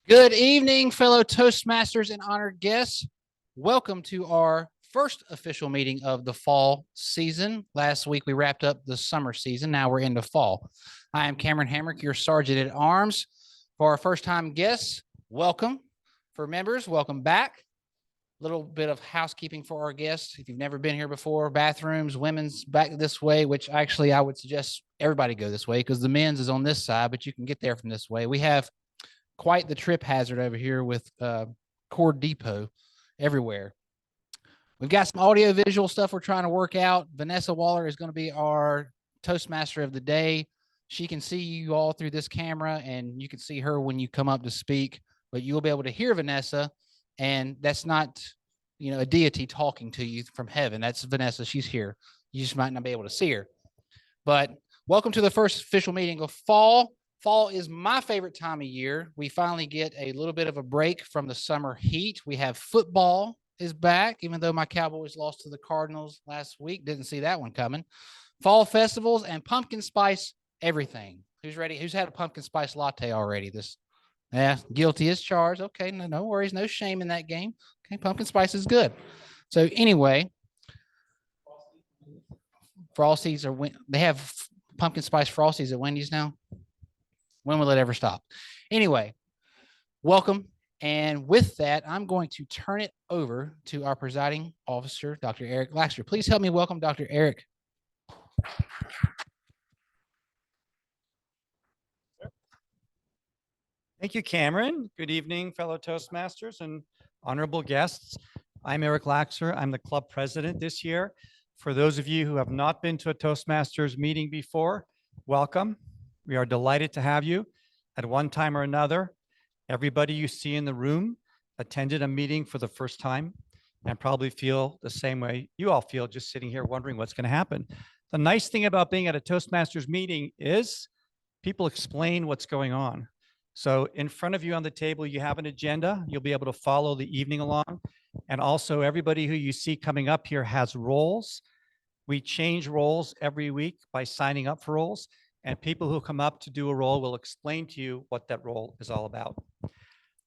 Good evening, fellow Toastmasters and honored guests. Welcome to our first official meeting of the fall season. Last week, we wrapped up the summer season. Now we're into fall. I am Cameron Hamrick, your Sergeant at Arms. For our first-time guests, welcome. For members, welcome back. A little bit of housekeeping for our guests. If you've never been here before, bathrooms, women's back this way, which actually I would suggest everybody go this way because the men's is on this side, but you can get there from this way. We have quite the trip hazard over here with Cord Depot everywhere. We've got some audio visual stuff we're trying to work out. Vanessa Waller is going to be our Toastmaster of the day. She can see you all through this camera, and you can see her when you come up to speak, but you'll be able to hear Vanessa, and that's not, a deity talking to you from heaven. That's Vanessa. She's here. You just might not be able to see her. But welcome to the first official meeting of fall. Fall is my favorite time of year. We finally get a little bit of a break from the summer heat. We have football is back, even though my Cowboys lost to the Cardinals last week. Didn't see that one coming. Fall festivals and pumpkin spice everything. Who's ready? Who's had a pumpkin spice latte already? Guilty as charged. Okay, no worries. No shame in that game. Okay, pumpkin spice is good. So anyway, Frosties they have pumpkin spice Frosties at Wendy's now. When will it ever stop? Anyway, welcome. And with that, I'm going to turn it over to our presiding officer, Dr. Eric Laxter. Please help me welcome Dr. Eric. Thank you, Cameron. Good evening, fellow Toastmasters and honorable guests. I'm Eric Laxer. I'm the club president this year. For those of you who have not been to a Toastmasters meeting before, welcome. We are delighted to have you. At one time or another, everybody you see in the room attended a meeting for the first time and probably feel the same way you all feel just sitting here wondering what's going to happen. The nice thing about being at a Toastmasters meeting is people explain what's going on. So in front of you on the table, you have an agenda. You'll be able to follow the evening along. And also everybody who you see coming up here has roles. We change roles every week by signing up for roles. And people who come up to do a role will explain to you what that role is all about.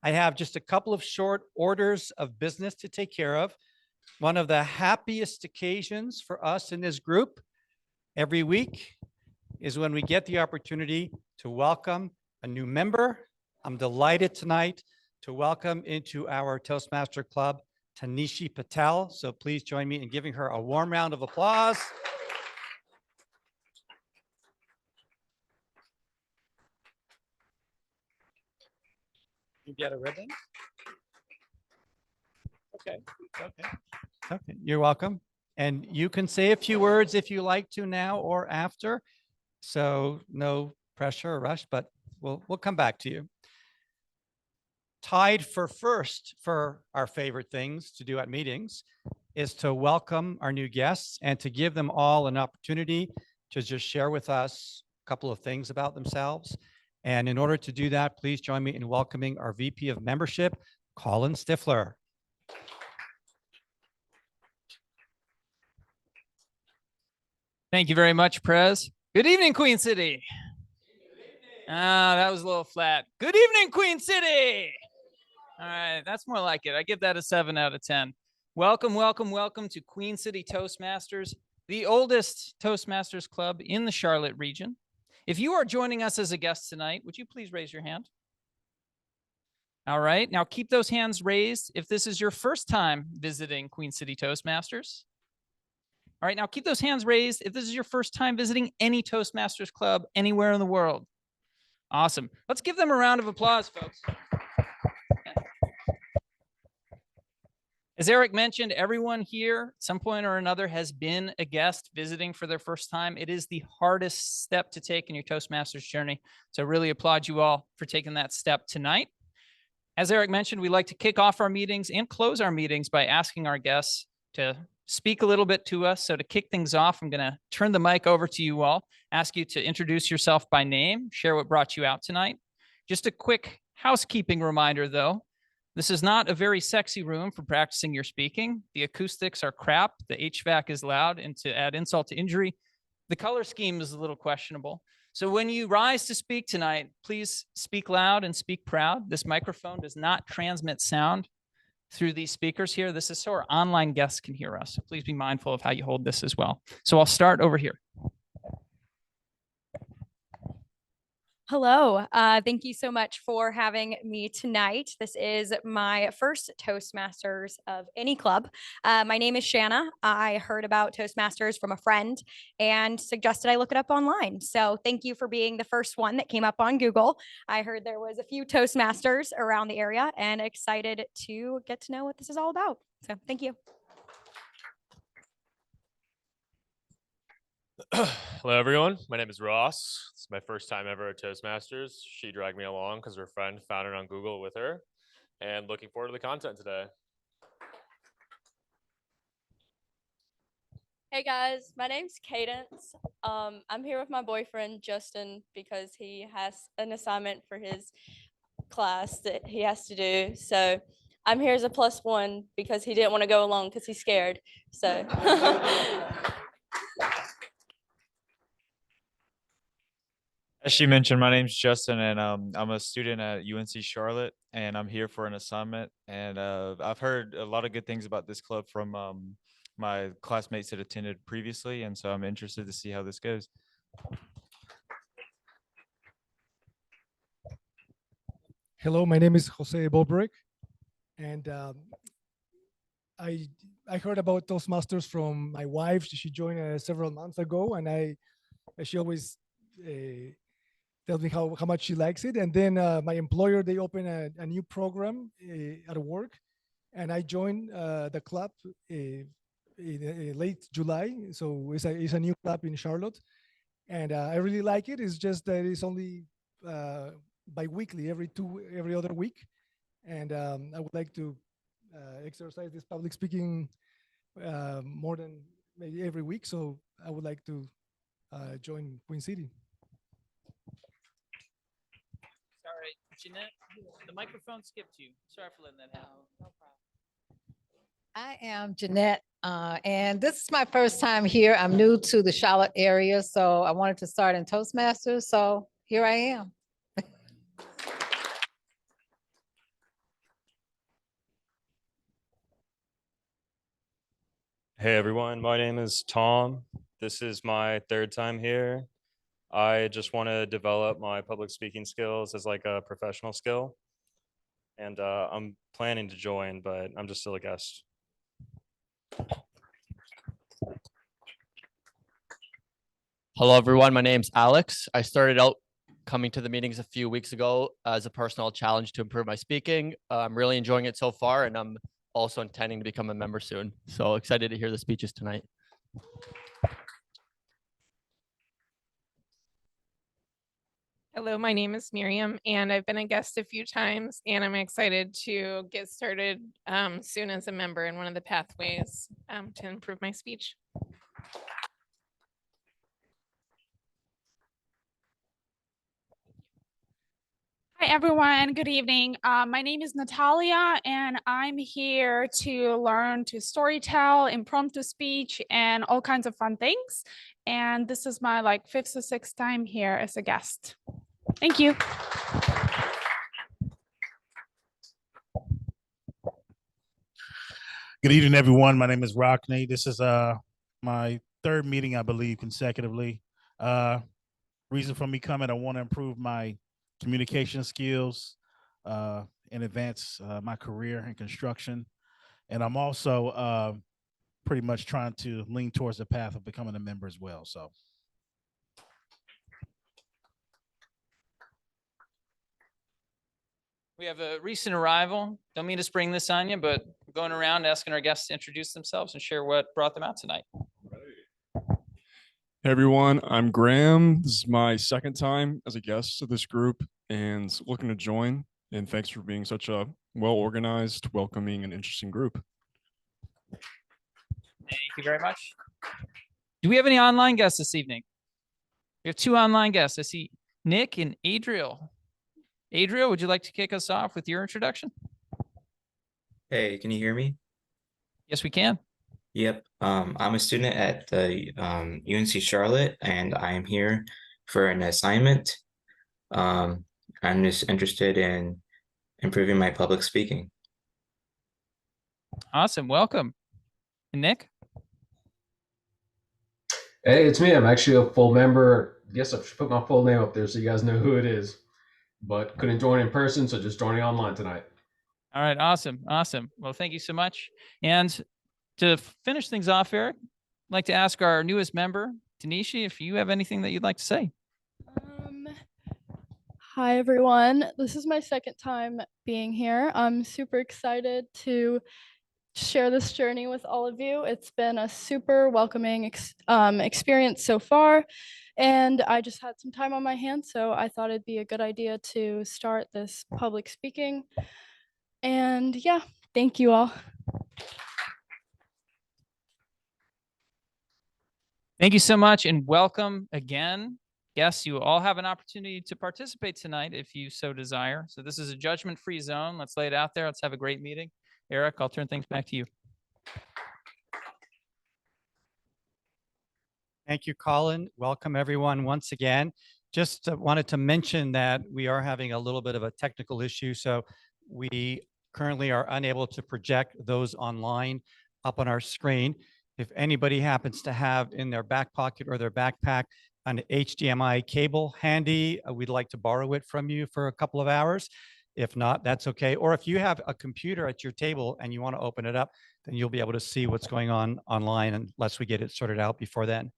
I have just a couple of short orders of business to take care of. One of the happiest occasions for us in this group every week is when we get the opportunity to welcome a new member. I'm delighted tonight to welcome into our Toastmaster Club, Tanishi Patel. So please join me in giving her a warm round of applause. You get a ribbon? Okay. You're welcome. And you can say a few words if you like to now or after. So no pressure or rush, but we'll come back to you. Tied for first for our favorite things to do at meetings is to welcome our new guests and to give them all an opportunity to just share with us a couple of things about themselves. And in order to do that, please join me in welcoming our VP of Membership, Colin Stifler. Thank you very much, Prez. Good evening, Queen City. That was a little flat. Good evening, Queen City. All right, that's more like it. I give that a 7 out of 10. Welcome to Queen City Toastmasters, the oldest Toastmasters club in the Charlotte region. If you are joining us as a guest tonight, would you please raise your hand? All right, now keep those hands raised if this is your first time visiting Queen City Toastmasters. All right, now keep those hands raised if this is your first time visiting any Toastmasters club anywhere in the world. Awesome. Let's give them a round of applause, folks. As Eric mentioned, everyone here at some point or another has been a guest visiting for their first time. It is the hardest step to take in your Toastmasters journey. So I really applaud you all for taking that step tonight. As Eric mentioned, we like to kick off our meetings and close our meetings by asking our guests to speak a little bit to us. So to kick things off, I'm going to turn the mic over to you all, ask you to introduce yourself by name, share what brought you out tonight. Just a quick housekeeping reminder, though. This is not a very sexy room for practicing your speaking. The acoustics are crap. The HVAC is loud. And to add insult to injury, The color scheme is a little questionable. So when you rise to speak tonight, please speak loud and speak proud. This microphone does not transmit sound through these speakers here. This is so our online guests can hear us. So please be mindful of how you hold this as well. So I'll start over here. Hello. Thank you so much for having me tonight. This is my first Toastmasters of any club. My name is Shanna. I heard about Toastmasters from a friend and suggested I look it up online. So thank you for being the first one that came up on Google. I heard there was a few Toastmasters around the area and excited to get to know what this is all about. So thank you. Hello, everyone. My name is Ross. It's my first time ever at Toastmasters. She dragged me along because her friend found it on Google with her, and looking forward to the content today. Hey guys, my name's Cadence. I'm here with my boyfriend Justin because he has an assignment for his class that he has to do. So I'm here as a +1 because he didn't want to go along because he's scared. So As she mentioned, my name's Justin, and I'm a student at UNC Charlotte, and I'm here for an assignment. And I've heard a lot of good things about this club from my classmates that attended previously, and so I'm interested to see how this goes. Hello, my name is Jose Bobrick, and I heard about Toastmasters from my wife. She joined several months ago, and she always tells me how much she likes it. And then my employer, they opened a new program at work, and I joined the club in late July. So it's a new club in Charlotte, and I really like it. It's just that it's only bi-weekly, every other week, and I would like to exercise this public speaking more than maybe every week. So I would like to join Queen City. Sorry, Jeanette, the microphone skipped you. Sorry for letting that happen. No problem. I am Jeanette, and this is my first time here. I'm new to the Charlotte area, so I wanted to start in Toastmasters, so here I am. Hey everyone, my name is Tom. This is my third time here. I just want to develop my public speaking skills as like a professional skill. And I'm planning to join, but I'm just still a guest. Hello, everyone. My name's Alex. I started out coming to the meetings a few weeks ago as a personal challenge to improve my speaking. I'm really enjoying it so far, and I'm also intending to become a member soon. So excited to hear the speeches tonight. Hello, my name is Miriam, and I've been a guest a few times, and I'm excited to get started soon as a member in one of the pathways to improve my speech. Hi, everyone. Good evening. My name is Natalia, and I'm here to learn to storytell, impromptu speech, and all kinds of fun things. And this is my 5th or 6th time here as a guest. Thank you. Good evening, everyone. My name is Rockney. This is my 3rd meeting, I believe, consecutively. Reason for me coming, I want to improve my communication skills and advance my career in construction. And I'm also pretty much trying to lean towards the path of becoming a member as well. So. We have a recent arrival. Don't mean to spring this on you, but we're going around asking our guests to introduce themselves and share what brought them out tonight. Hey everyone, I'm Graham. This is my 2nd time as a guest of this group and looking to join. And thanks for being such a well-organized, welcoming, and interesting group. Thank you very much. Do we have any online guests this evening? We have 2 online guests. I see Nick and Adriel. Adriel, would you like to kick us off with your introduction? Hey, can you hear me? Yes, we can. Yep. I'm a student at the UNC Charlotte, and I am here for an assignment. Um, I'm just interested in improving my public speaking. Awesome. Welcome. And Nick? Hey, it's me. I'm actually a full member. Guess I should put my full name up there so you guys know who it is. But couldn't join in person, so just joining online tonight. All right. Awesome. Awesome. Well, thank you so much. And to finish things off, Eric, I'd like to ask our newest member, Tanisha, if you have anything that you'd like to say. Hi, everyone. This is my second time being here. I'm super excited to share this journey with all of you. It's been a super welcoming experience so far, and I just had some time on my hands, so I thought it'd be a good idea to start this public speaking. And yeah, thank you all. Thank you so much and welcome again. Yes, you all have an opportunity to participate tonight if you so desire. So this is a judgment-free zone. Let's lay it out there. Let's have a great meeting. Eric, I'll turn things back to you. Thank you, Colin. Welcome, everyone, once again. Just wanted to mention that we are having a little bit of a technical issue, so we currently are unable to project those online up on our screen. If anybody happens to have in their back pocket or their backpack an HDMI cable handy, we'd like to borrow it from you for a couple of hours. If not, that's okay. Or if you have a computer at your table and you want to open it up, then you'll be able to see what's going on online unless we get it sorted out before then.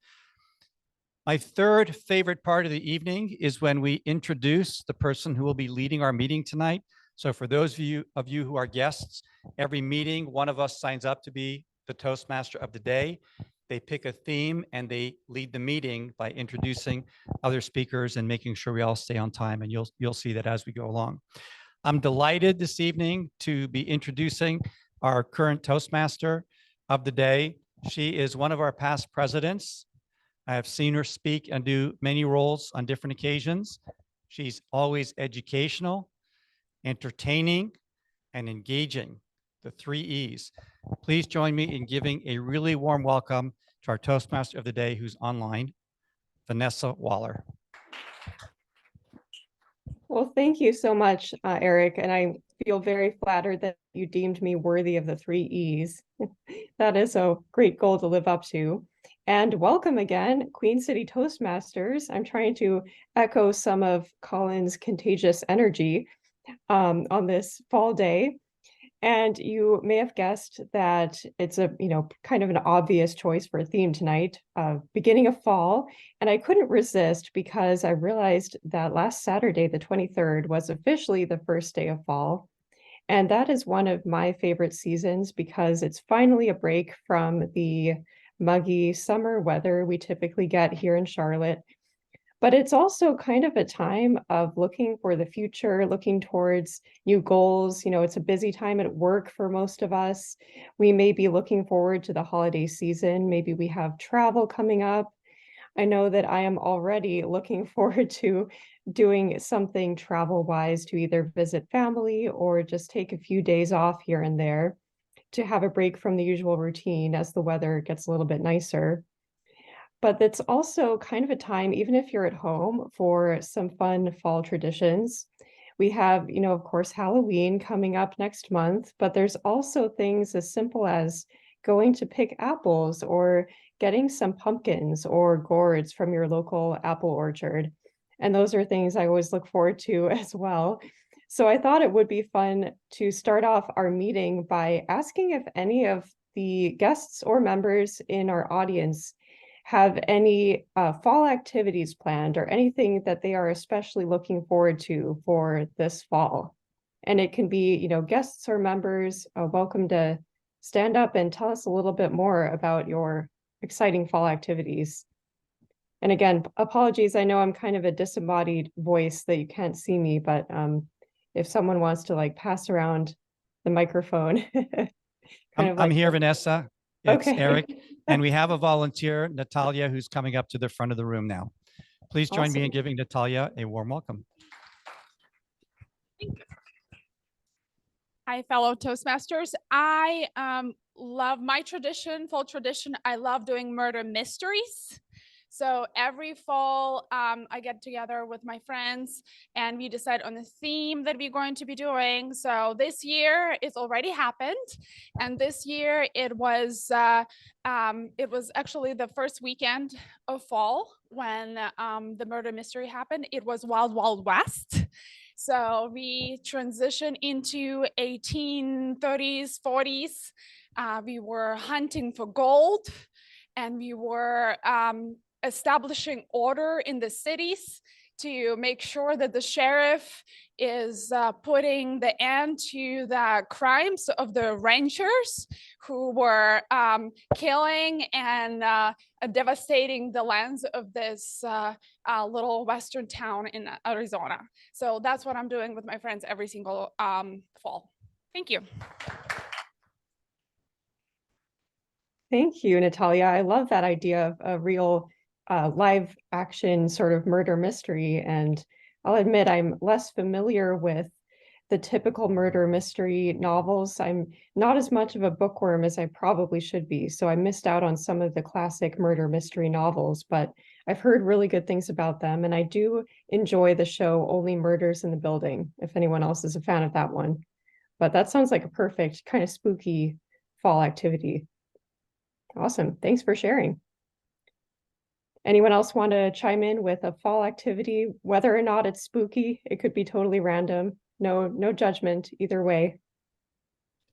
My third favorite part of the evening is when we introduce the person who will be leading our meeting tonight. So for those of you who are guests, every meeting, one of us signs up to be the Toastmaster of the day. They pick a theme and they lead the meeting by introducing other speakers and making sure we all stay on time. And you'll see that as we go along. I'm delighted this evening to be introducing our current Toastmaster of the day. She is one of our past presidents. I have seen her speak and do many roles on different occasions. She's always educational, entertaining, and engaging, the 3 E's. Please join me in giving a really warm welcome to our Toastmaster of the day who's online, Vanessa Waller. Well, thank you so much, Eric, and I feel very flattered that you deemed me worthy of the 3 E's. That is a great goal to live up to. And welcome again, Queen City Toastmasters. I'm trying to echo some of Colin's contagious energy on this fall day. And you may have guessed that it's a, kind of an obvious choice for a theme tonight, beginning of fall. And I couldn't resist because I realized that last Saturday, the 23rd, was officially the first day of fall. And that is one of my favorite seasons because it's finally a break from the muggy summer weather we typically get here in Charlotte. But it's also kind of a time of looking for the future, looking towards new goals. It's a busy time at work for most of us. We may be looking forward to the holiday season. Maybe we have travel coming up. I know that I am already looking forward to doing something travel-wise to either visit family or just take a few days off here and there to have a break from the usual routine as the weather gets a little bit nicer. But it's also kind of a time, even if you're at home, for some fun fall traditions. We have, of course, Halloween coming up next month, but there's also things as simple as going to pick apples or getting some pumpkins or gourds from your local apple orchard. And those are things I always look forward to as well. So I thought it would be fun to start off our meeting by asking if any of the guests or members in our audience have any fall activities planned or anything that they are especially looking forward to for this fall. And it can be, guests or members welcome to stand up and tell us a little bit more about your exciting fall activities. And again, apologies, I know I'm kind of a disembodied voice that you can't see me, but if someone wants to pass around the microphone. I'm here, Vanessa. It's Okay. Eric. And we have a volunteer, Natalia, who's coming up to the front of the room now. Please join me in giving Natalia a warm welcome. Hi, fellow Toastmasters. I love my tradition, fall tradition. I love doing murder mysteries. So every fall, I get together with my friends and we decide on the theme that we're going to be doing. So this year it's already happened. And this year it was actually the first weekend of fall when the murder mystery happened. It was Wild Wild West. So we transition into 1830s, 40s. We were hunting for gold and we were establishing order in the cities to make sure that the sheriff is putting the end to the crimes of the ranchers who were killing and devastating the lands of this little western town in Arizona. So that's what I'm doing with my friends every single fall. Thank you. Thank you, Natalia. I love that idea of a real live action sort of murder mystery. And I'll admit I'm less familiar with the typical murder mystery novels. I'm not as much of a bookworm as I probably should be. So I missed out on some of the classic murder mystery novels, but I've heard really good things about them. And I do enjoy the show Only Murders in the Building, if anyone else is a fan of that one. But that sounds like a perfect kind of spooky fall activity. Awesome. Thanks for sharing. Anyone else want to chime in with a fall activity, whether or not it's spooky? It could be totally random. No judgment either way.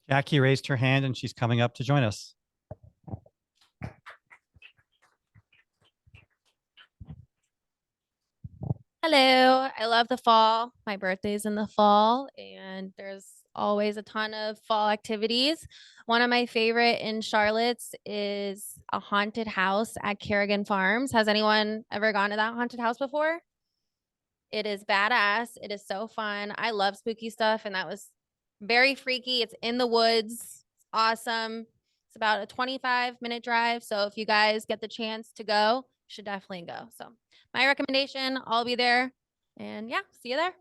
Jackie raised her hand and she's coming up to join us. Hello, I love the fall. My birthday's in the fall, and there's always a ton of fall activities. One of my favorite in Charlotte's is a haunted house at Kerrigan Farms. Has anyone ever gone to that haunted house before? It is badass. It is so fun. I love spooky stuff, and that was very freaky. It's in the woods. It's awesome. It's about a 25-minute drive. So if you guys get the chance to go, you should definitely go. So my recommendation, I'll be there. And yeah, see you there.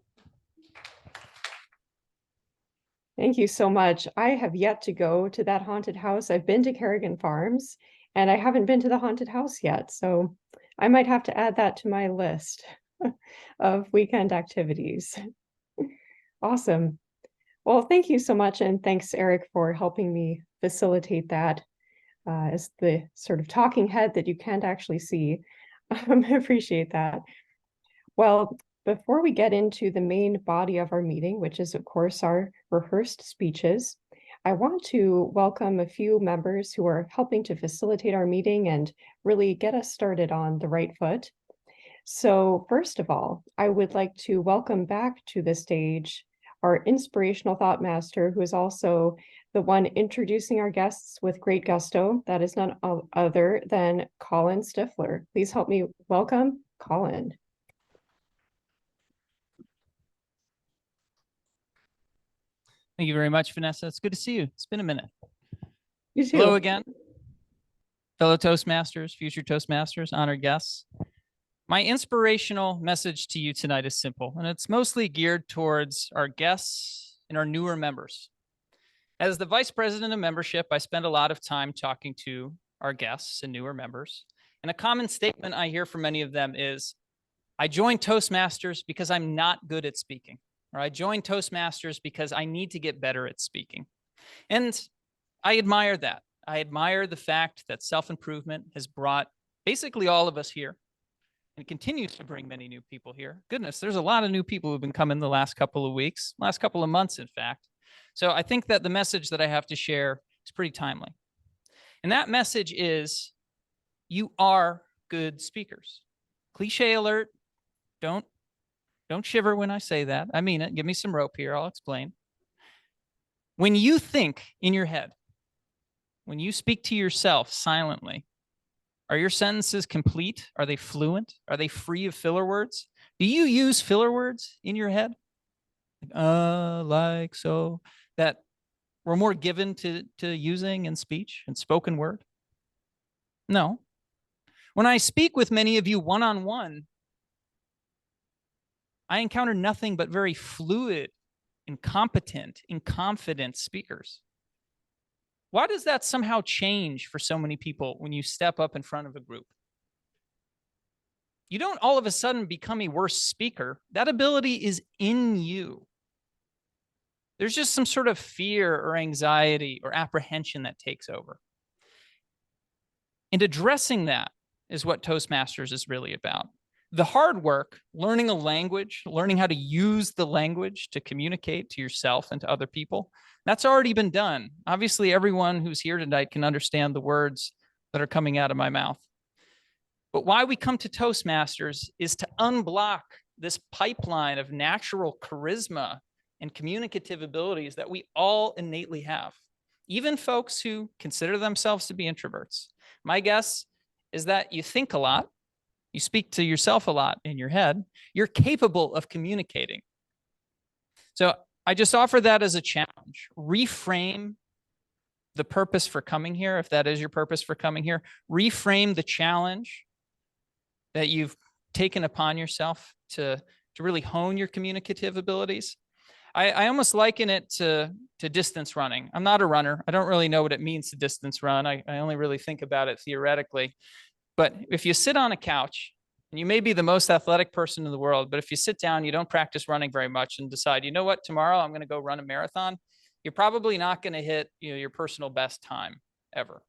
Thank you so much. I have yet to go to that haunted house. I've been to Kerrigan Farms and I haven't been to the haunted house yet. So I might have to add that to my list of weekend activities. Awesome. Well, thank you so much. And thanks, Eric, for helping me facilitate that as the sort of talking head that you can't actually see. I appreciate that. Well, before we get into the main body of our meeting, which is, of course, our rehearsed speeches, I want to welcome a few members who are helping to facilitate our meeting and really get us started on the right foot. So first of all, I would like to welcome back to the stage our inspirational thought master, who is also the one introducing our guests with great gusto. That is none other than Colin Stifler. Please help me welcome Colin. Thank you very much, Vanessa. It's good to see you. It's been a minute. You too. Hello again, fellow Toastmasters, future Toastmasters, honored guests. My inspirational message to you tonight is simple, and it's mostly geared towards our guests and our newer members. As the Vice President of Membership, I spend a lot of time talking to our guests and newer members. And a common statement I hear from many of them is, I joined Toastmasters because I'm not good at speaking, or I joined Toastmasters because I need to get better at speaking. And I admire that. I admire the fact that self-improvement has brought basically all of us here. And continues to bring many new people here. Goodness, there's a lot of new people who've been coming the last couple of weeks, last couple of months, in fact. So I think that the message that I have to share is pretty timely. And that message is, you are good speakers. Cliche alert. Don't shiver when I say that. I mean it. Give me some rope here. I'll explain. When you think in your head, when you speak to yourself silently, are your sentences complete? Are they fluent? Are they free of filler words? Do you use filler words in your head? Like so, that we're more given to using in speech and spoken word? No. When I speak with many of you one-on-one, I encounter nothing but very fluid and competent and confident speakers. Why does that somehow change for so many people when you step up in front of a group? You don't all of a sudden become a worse speaker. That ability is in you. There's just some sort of fear or anxiety or apprehension that takes over. And addressing that is what Toastmasters is really about. The hard work, learning a language, learning how to use the language to communicate to yourself and to other people, that's already been done. Obviously, everyone who's here tonight can understand the words that are coming out of my mouth. But why we come to Toastmasters is to unblock this pipeline of natural charisma and communicative abilities that we all innately have, even folks who consider themselves to be introverts. My guess is that you think a lot, you speak to yourself a lot in your head, you're capable of communicating. So I just offer that as a challenge. Reframe the purpose for coming here, if that is your purpose for coming here. Reframe the challenge that you've taken upon yourself to really hone your communicative abilities. I almost liken it to distance running. I'm not a runner. I don't really know what it means to distance run. I only really think about it theoretically. But if you sit on a couch, and you may be the most athletic person in the world, but if you sit down, you don't practice running very much and decide, you know what, tomorrow I'm going to go run a marathon, you're probably not going to hit your personal best time ever.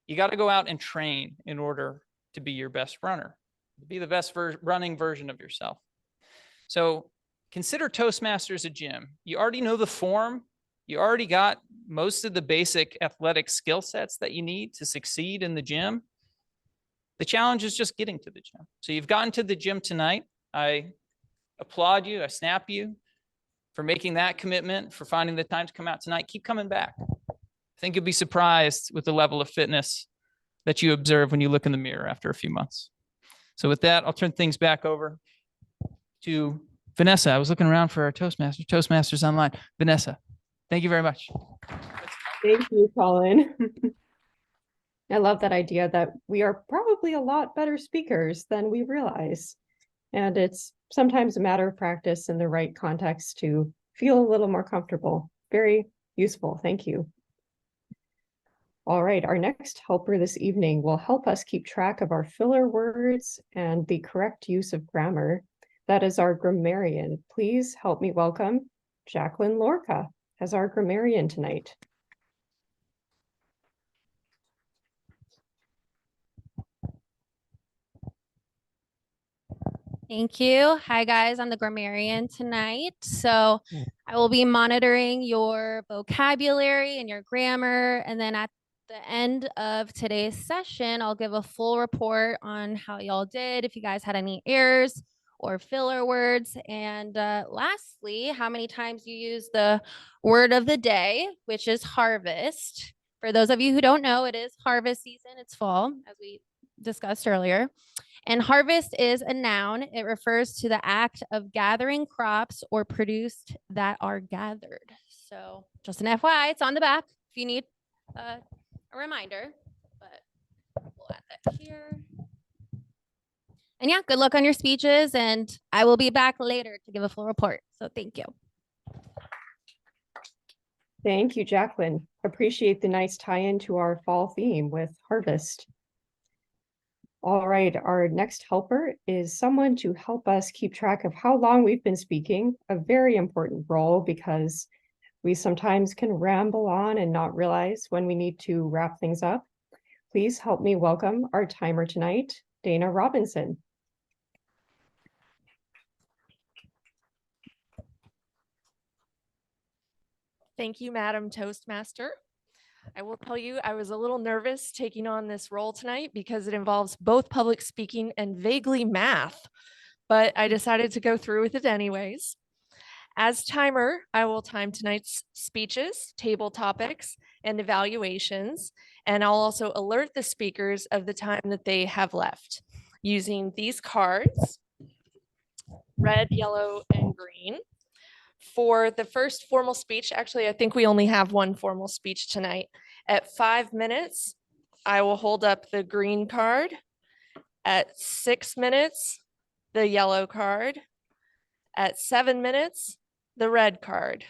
You got to go out and train in order to be your best runner, to be the best running version of yourself. So consider Toastmasters a gym. You already know the form. You already got most of the basic athletic skill sets that you need to succeed in the gym. The challenge is just getting to the gym. So you've gotten to the gym tonight. I applaud you. I snap you for making that commitment, for finding the time to come out tonight. Keep coming back. I think you'll be surprised with the level of fitness that you observe when you look in the mirror after a few months. So with that, I'll turn things back over to Vanessa. I was looking around for our Toastmasters online. Vanessa, thank you very much. Thank you, Colin. I love that idea that we are probably a lot better speakers than we realize. And it's sometimes a matter of practice in the right context to feel a little more comfortable. Very useful. Thank you. All right, our next helper this evening will help us keep track of our filler words and the correct use of grammar. That is our grammarian. Please help me welcome Jacqueline Lorca as our grammarian tonight. Thank you. Hi, guys. I'm the grammarian tonight. So I will be monitoring your vocabulary and your grammar. And then at the end of today's session, I'll give a full report on how y'all did, if you guys had any errors or filler words. And lastly, how many times you use the word of the day, which is harvest. For those of you who don't know, it is harvest season. It's fall, as we discussed earlier. And harvest is a noun. It refers to the act of gathering crops or produced that are gathered. So just an FYI, it's on the back if you need a reminder, but we'll add that here. And yeah, good luck on your speeches, and I will be back later to give a full report. So thank you. Thank you, Jacqueline. Appreciate the nice tie-in to our fall theme with harvest. All right, our next helper is someone to help us keep track of how long we've been speaking, a very important role because we sometimes can ramble on and not realize when we need to wrap things up. Please help me welcome our timer tonight, Dana Robinson. Thank you, Madam Toastmaster. I will tell you, I was a little nervous taking on this role tonight because it involves both public speaking and vaguely math, but I decided to go through with it anyways. As timer, I will time tonight's speeches, table topics, and evaluations, and I'll also alert the speakers of the time that they have left using these cards, red, yellow, and green. For the first formal speech, actually, I think we only have one formal speech tonight. At 5 minutes, I will hold up the green card. At 6 minutes, the yellow card. At 7 minutes, the red card.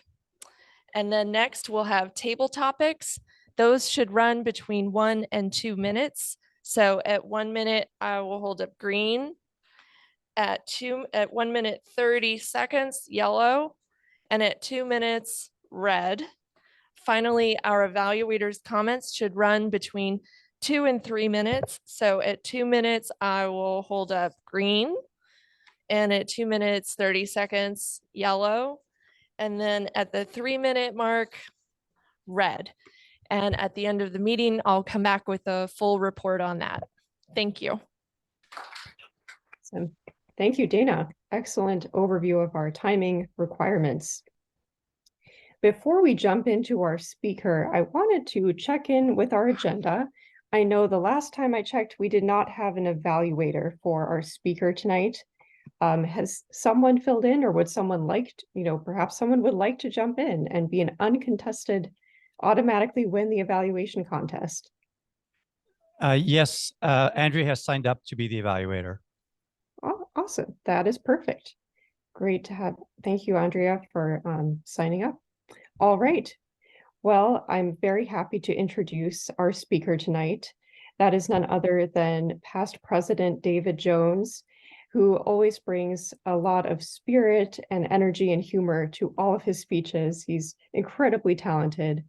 And then next we'll have table topics. Those should run between 1 and 2 minutes. So at 1 minute, I will hold up green. At 1 minute 30 seconds, yellow. And at 2 minutes, red. Finally, our evaluators' comments should run between 2 and 3 minutes. So at 2 minutes, I will hold up green. And at 2 minutes, 30 seconds, yellow. And then at the 3 minute mark, red. And at the end of the meeting, I'll come back with a full report on that. Thank you. Awesome. Thank you, Dana. Excellent overview of our timing requirements. Before we jump into our speaker, I wanted to check in with our agenda. I know the last time I checked, we did not have an evaluator for our speaker tonight. Has someone filled in, or would someone like, perhaps someone would like to jump in and be an uncontested, automatically win the evaluation contest? Yes, Andrea has signed up to be the evaluator. Oh, awesome. That is perfect. Great to have. Thank you, Andrea, for signing up. All right. Well, I'm very happy to introduce our speaker tonight. That is none other than past President David Jones, who always brings a lot of spirit and energy and humor to all of his speeches. He's incredibly talented.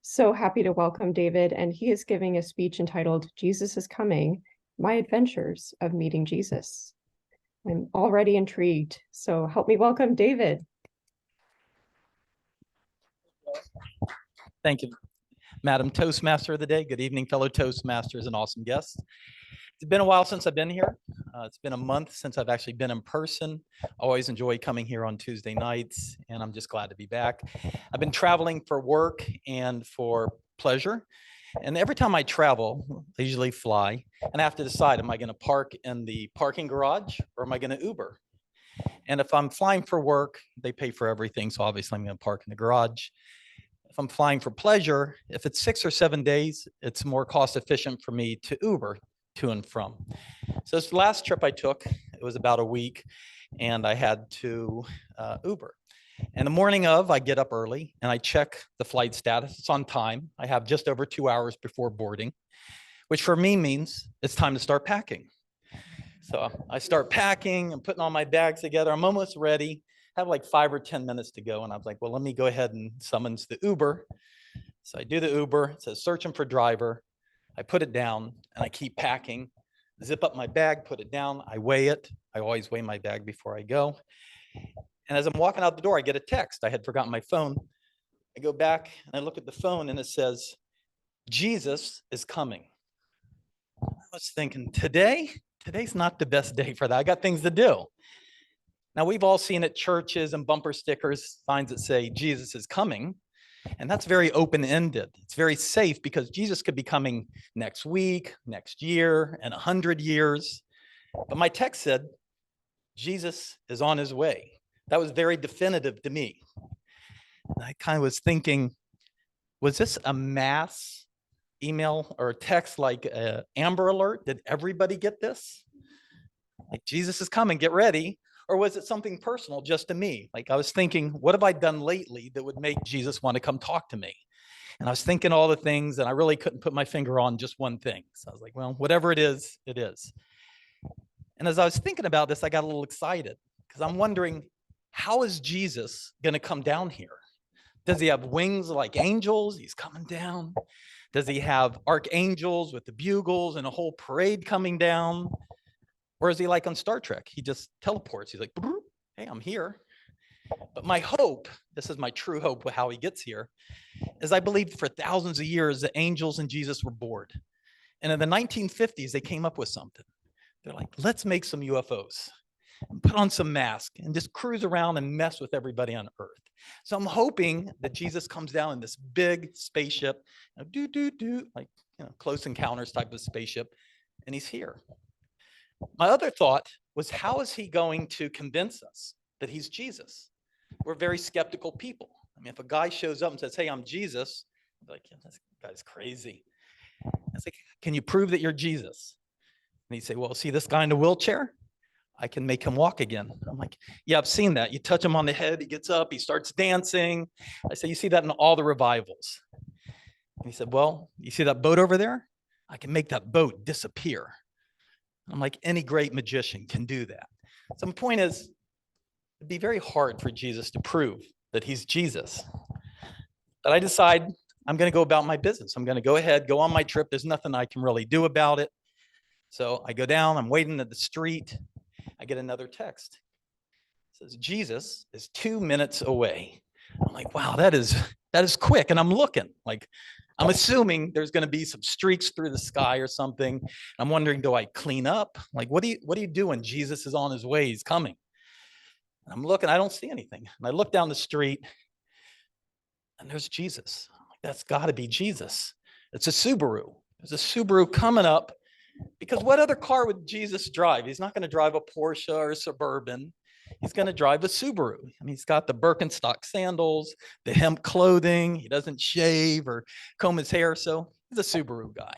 So happy to welcome David, and he is giving a speech entitled "Jesus is Coming: My Adventures of Meeting Jesus." I'm already intrigued, so help me welcome David. Thank you, Madam Toastmaster of the day. Good evening, fellow Toastmasters and awesome guests. It's been a while since I've been here. It's been a month since I've actually been in person. I always enjoy coming here on Tuesday nights, and I'm just glad to be back. I've been traveling for work and for pleasure. And every time I travel, I usually fly, and I have to decide, am I going to park in the parking garage or am I going to Uber? And if I'm flying for work, they pay for everything. So obviously I'm going to park in the garage. If I'm flying for pleasure, if it's 6 or 7 days, it's more cost efficient for me to Uber to and from. So this last trip I took, it was about a week, and I had to Uber. And the morning of, I get up early and I check the flight status. It's on time. I have just over 2 hours before boarding, which for me means it's time to start packing. So I start packing and putting all my bags together. I'm almost ready. I have like 5 or 10 minutes to go. And I was like, well, let me go ahead and summons the Uber. So I do the Uber. It says searching for driver. I put it down and I keep packing. Zip up my bag, put it down. I weigh it. I always weigh my bag before I go. And as I'm walking out the door, I get a text. I had forgotten my phone. I go back and I look at the phone and it says, Jesus is coming. I was thinking, today's not the best day for that. I got things to do. Now, we've all seen at churches and bumper stickers, signs that say Jesus is coming. And that's very open-ended. It's very safe because Jesus could be coming next week, next year, and 100 years. But my text said, Jesus is on his way. That was very definitive to me. And I kind of was thinking, was this a mass email or text like Amber Alert? Did everybody get this? Like, Jesus is coming, get ready. Or was it something personal just to me? Like, I was thinking, what have I done lately that would make Jesus want to come talk to me? And I was thinking all the things, and I really couldn't put my finger on just one thing. So I was like, well, whatever it is, it is. And as I was thinking about this, I got a little excited because I'm wondering, how is Jesus going to come down here? Does he have wings like angels? He's coming down. Does he have archangels with the bugles and a whole parade coming down? Or is he like on Star Trek? He just teleports. He's like, hey, I'm here. But my hope, this is my true hope with how he gets here, is I believe for thousands of years, the angels and Jesus were bored. And in the 1950s, they came up with something. They're like, let's make some UFOs and put on some masks and just cruise around and mess with everybody on Earth. So I'm hoping that Jesus comes down in this big spaceship, like, Close Encounters type of spaceship, and he's here. My other thought was, how is he going to convince us that he's Jesus? We're very skeptical people. I mean, if a guy shows up and says, hey, I'm Jesus, I'm like, yeah, this guy's crazy. I was like, can you prove that you're Jesus? And he'd say, well, see this guy in the wheelchair? I can make him walk again. I'm like, yeah, I've seen that. You touch him on the head, he gets up, he starts dancing. I say, you see that in all the revivals. And he said, well, you see that boat over there? I can make that boat disappear. I'm like, any great magician can do that. So my point is, it'd be very hard for Jesus to prove that he's Jesus. But I decide I'm going to go about my business. I'm going to go ahead, go on my trip. There's nothing I can really do about it. So I go down, I'm waiting at the street. I get another text. It says, Jesus is 2 minutes away. I'm like, wow, that is quick. And I'm looking, like, I'm assuming there's going to be some streaks through the sky or something. I'm wondering, do I clean up? Like, what do you do when Jesus is on his way? He's coming. And I'm looking, I don't see anything. And I look down the street and there's Jesus. I'm like, that's got to be Jesus. It's a Subaru. There's a Subaru coming up, because what other car would Jesus drive? He's not going to drive a Porsche or a Suburban. He's going to drive a Subaru. I mean, he's got the Birkenstock sandals, the hemp clothing. He doesn't shave or comb his hair. So he's a Subaru guy.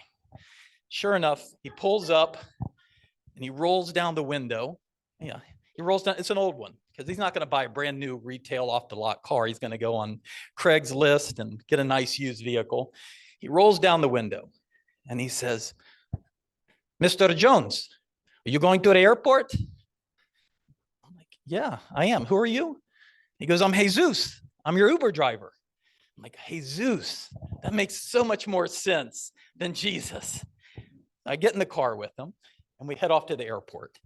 Sure enough, he pulls up and he rolls down the window. Yeah, he rolls down. It's an old one, because he's not going to buy a brand new retail off the lot car. He's going to go on Craigslist and get a nice used vehicle. He rolls down the window and he says, Mr. Jones, are you going to the airport? I'm like, yeah, I am. Who are you? He goes, I'm Jesus. I'm your Uber driver. I'm like, Jesus, that makes so much more sense than Jesus. I get in the car with him and we head off to the airport.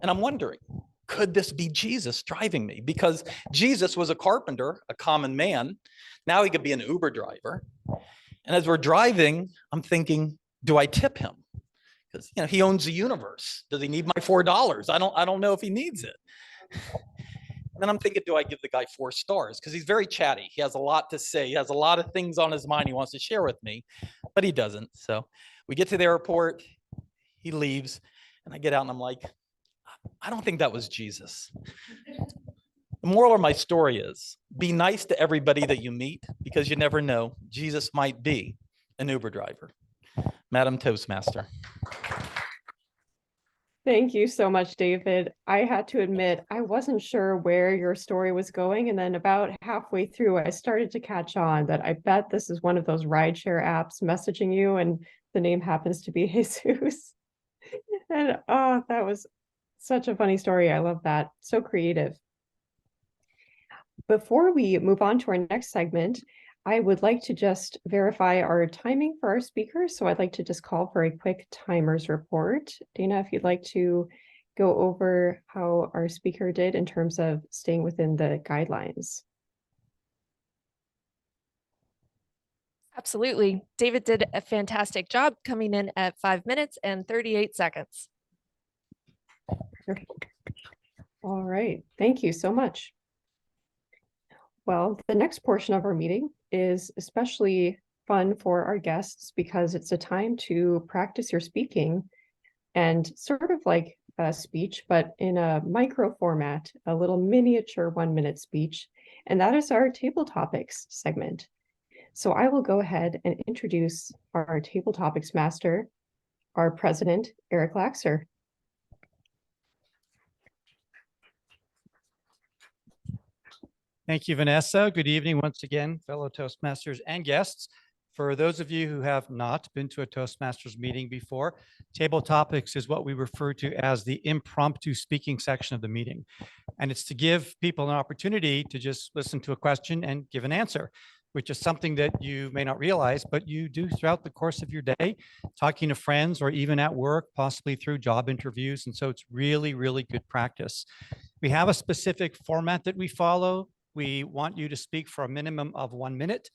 And I'm wondering, could this be Jesus driving me? Because Jesus was a carpenter, a common man. Now he could be an Uber driver. And as we're driving, I'm thinking, do I tip him? Because he owns the universe. Does he need my $4? I don't know if he needs it. And then I'm thinking, do I give the guy 4 stars? Because he's very chatty. He has a lot to say. He has a lot of things on his mind he wants to share with me, but he doesn't. So we get to the airport, he leaves, and I get out and I'm like, I don't think that was Jesus. The moral of my story is, be nice to everybody that you meet, because you never know. Jesus might be an Uber driver. Madam Toastmaster. Thank you so much, David. I had to admit, I wasn't sure where your story was going. And then about halfway through, I started to catch on that I bet this is one of those rideshare apps messaging you, and the name happens to be Jesus. And that was such a funny story. I love that. So creative. Before we move on to our next segment, I would like to just verify our timing for our speakers. So I'd like to just call for a quick timers report. Dana, if you'd like to go over how our speaker did in terms of staying within the guidelines. Absolutely. David did a fantastic job, coming in at 5 minutes and 38 seconds. All right. Thank you so much. Well, the next portion of our meeting is especially fun for our guests because it's a time to practice your speaking, and sort of like a speech, but in a micro format, a little miniature 1-minute speech. And that is our table topics segment. So I will go ahead and introduce our table topics master, our president, Eric Laxer. Thank you, Vanessa. Good evening once again, fellow Toastmasters and guests. For those of you who have not been to a Toastmasters meeting before, table topics is what we refer to as the impromptu speaking section of the meeting. And it's to give people an opportunity to just listen to a question and give an answer, which is something that you may not realize, but you do throughout the course of your day, talking to friends or even at work, possibly through job interviews. And so it's really, really good practice. We have a specific format that we follow. We want you to speak for a minimum of 1 minute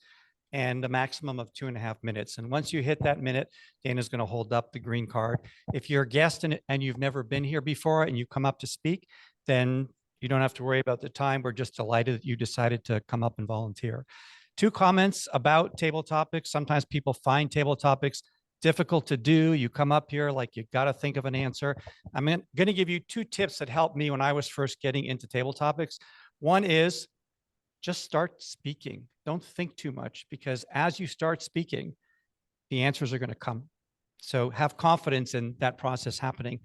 and a maximum of 2.5 minutes. And once you hit that minute, Dana's going to hold up the green card. If you're a guest and you've never been here before and you come up to speak, then you don't have to worry about the time. We're just delighted that you decided to come up and volunteer. 2 comments about table topics. Sometimes people find table topics difficult to do. You come up here like you got to think of an answer. I'm going to give you 2 tips that helped me when I was first getting into table topics. One is just start speaking. Don't think too much, because as you start speaking, the answers are going to come. So have confidence in that process happening.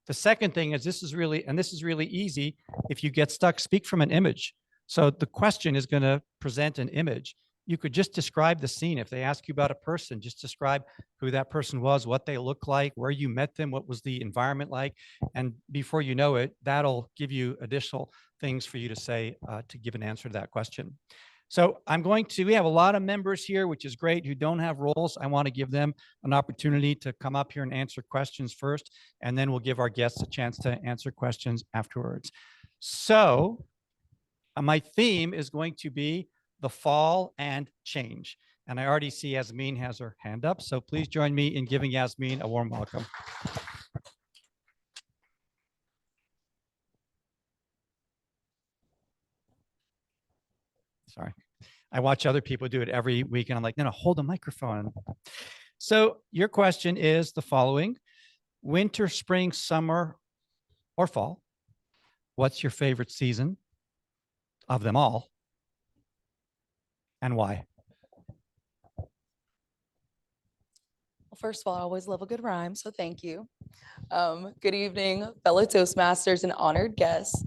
The second thing is this is really easy. If you get stuck, speak from an image. So the question is going to present an image. You could just describe the scene. If they ask you about a person, just describe who that person was, what they look like, where you met them, what was the environment like. And before you know it, that'll give you additional things for you to say to give an answer to that question. So we have a lot of members here, which is great, who don't have roles. I want to give them an opportunity to come up here and answer questions first, and then we'll give our guests a chance to answer questions afterwards. So my theme is going to be the fall and change. And I already see Yasmin has her hand up, so please join me in giving Yasmin a warm welcome. Sorry. I watch other people do it every week and I'm like, no, hold the microphone. So your question is the following: winter, spring, summer, or fall? What's your favorite season of them all? And why? Well, first of all, I always love a good rhyme, so thank you. Good evening, fellow Toastmasters and honored guests.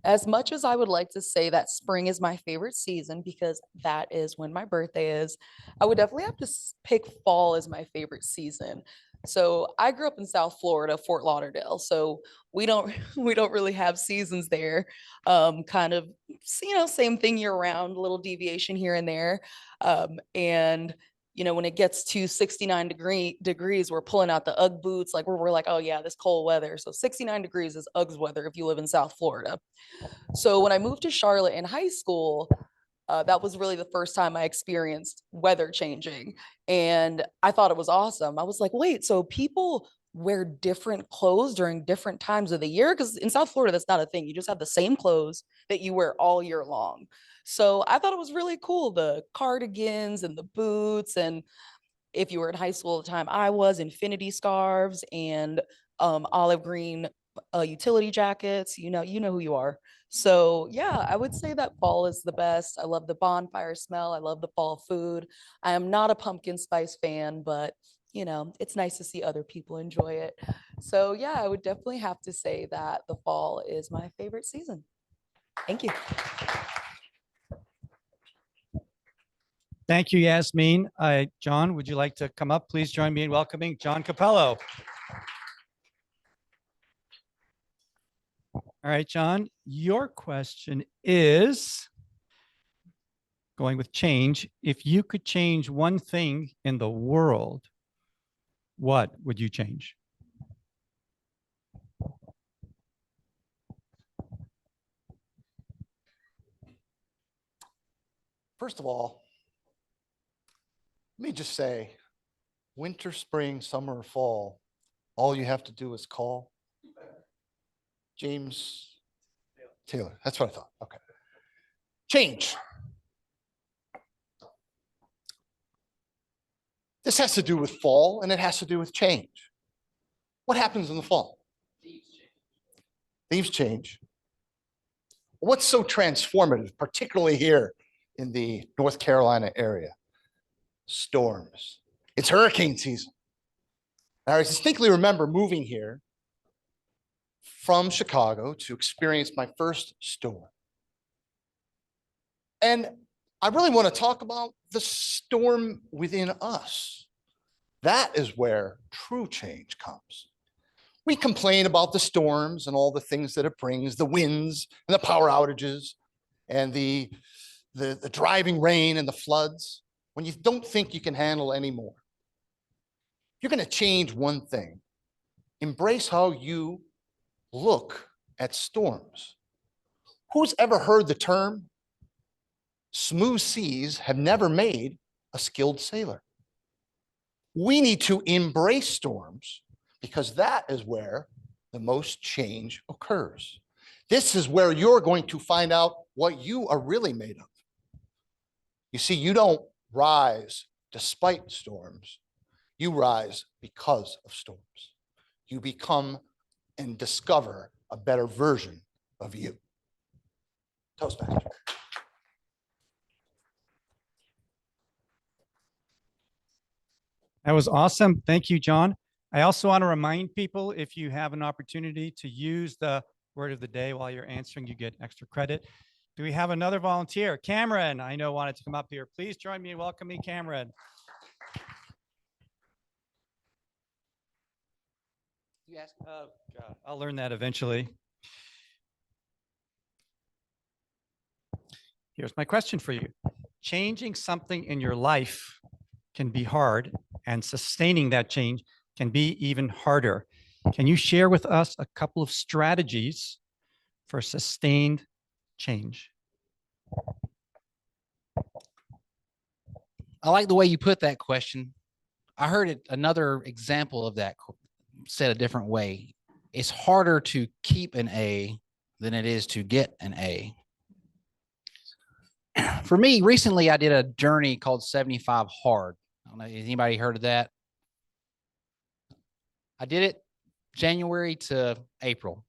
As much as I would like to say that spring is my favorite season because that is when my birthday is, I would definitely have to pick fall as my favorite season. So I grew up in South Florida, Fort Lauderdale. So we don't really have seasons there. Kind of, same thing year round, a little deviation here and there. And when it gets to 69 degrees, we're pulling out the UGG boots, like we're like, oh yeah, this cold weather. So 69 degrees is UGG's weather if you live in South Florida. So when I moved to Charlotte in high school, that was really the first time I experienced weather changing. And I thought it was awesome. I was like, wait, so people wear different clothes during different times of the year? Because in South Florida, that's not a thing. You just have the same clothes that you wear all year long. So I thought it was really cool, the cardigans and the boots. And if you were in high school at the time, I was infinity scarves and olive green utility jackets. You know who you are. So yeah, I would say that fall is the best. I love the bonfire smell. I love the fall food. I am not a pumpkin spice fan, but it's nice to see other people enjoy it. So yeah, I would definitely have to say that the fall is my favorite season. Thank you. Thank you, Yasmin. John, would you like to come up? Please join me in welcoming John Capello. All right, John, your question is going with change. If you could change one thing in the world, what would you change? First of all, let me just say, winter, spring, summer, or fall, all you have to do is call James Taylor. That's what I thought. Okay. Change. This has to do with fall and it has to do with change. What happens in the fall? Leaves change. What's so transformative, particularly here in the North Carolina area? Storms. It's hurricane season. I distinctly remember moving here from Chicago to experience my first storm. And I really want to talk about the storm within us. That is where true change comes. We complain about the storms and all the things that it brings, the winds and the power outages and the driving rain and the floods, when you don't think you can handle anymore. You're going to change one thing. Embrace how you look at storms. Who's ever heard the term, smooth seas have never made a skilled sailor? We need to embrace storms because that is where the most change occurs. This is where you're going to find out what you are really made of. You see, you don't rise despite storms. You rise because of storms. You become and discover a better version of you. Toastmaster. That was awesome. Thank you, John. I also want to remind people, if you have an opportunity to use the word of the day while you're answering, you get extra credit. Do we have another volunteer? Cameron, I know wanted to come up here. Please join me in welcoming Cameron. Oh, God, I'll learn that eventually. Here's my question for you. Changing something in your life can be hard, and sustaining that change can be even harder. Can you share with us a couple of strategies for sustained change? I like the way you put that question. I heard it, another example of that said a different way. It's harder to keep an A than it is to get an A. For me, recently I did a journey called 75 Hard. I don't know, has anybody heard of that? I did it January to April.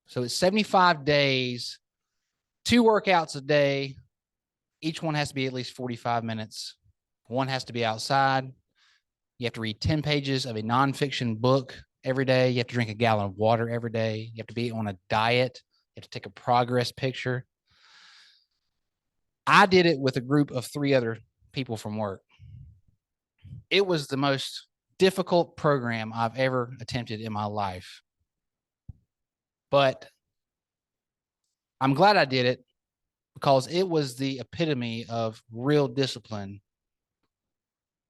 So it's 75 days, 2 workouts a day. Each one has to be at least 45 minutes. One has to be outside. You have to read 10 pages of a nonfiction book every day. You have to drink a gallon of water every day. You have to be on a diet. You have to take a progress picture. I did it with a group of 3 other people from work. It was the most difficult program I've ever attempted in my life. But I'm glad I did it because it was the epitome of real discipline.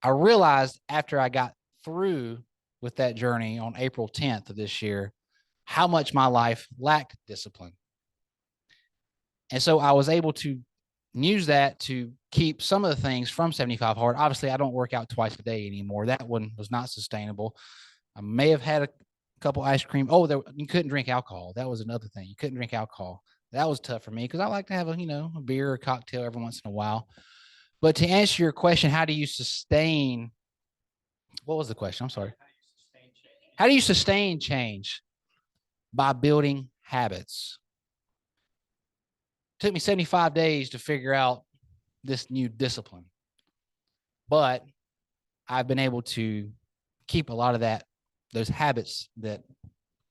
I realized after I got through with that journey on April 10th of this year, how much my life lacked discipline. And so I was able to use that to keep some of the things from 75 Hard. Obviously, I don't work out twice a day anymore. That one was not sustainable. I may have had a couple ice cream. Oh, you couldn't drink alcohol. That was another thing. You couldn't drink alcohol. That was tough for me because I like to have a beer or cocktail every once in a while. But to answer your question, how do you sustain? What was the question? I'm sorry. How do you sustain change? By building habits. It took me 75 days to figure out this new discipline, but I've been able to keep a lot of those habits that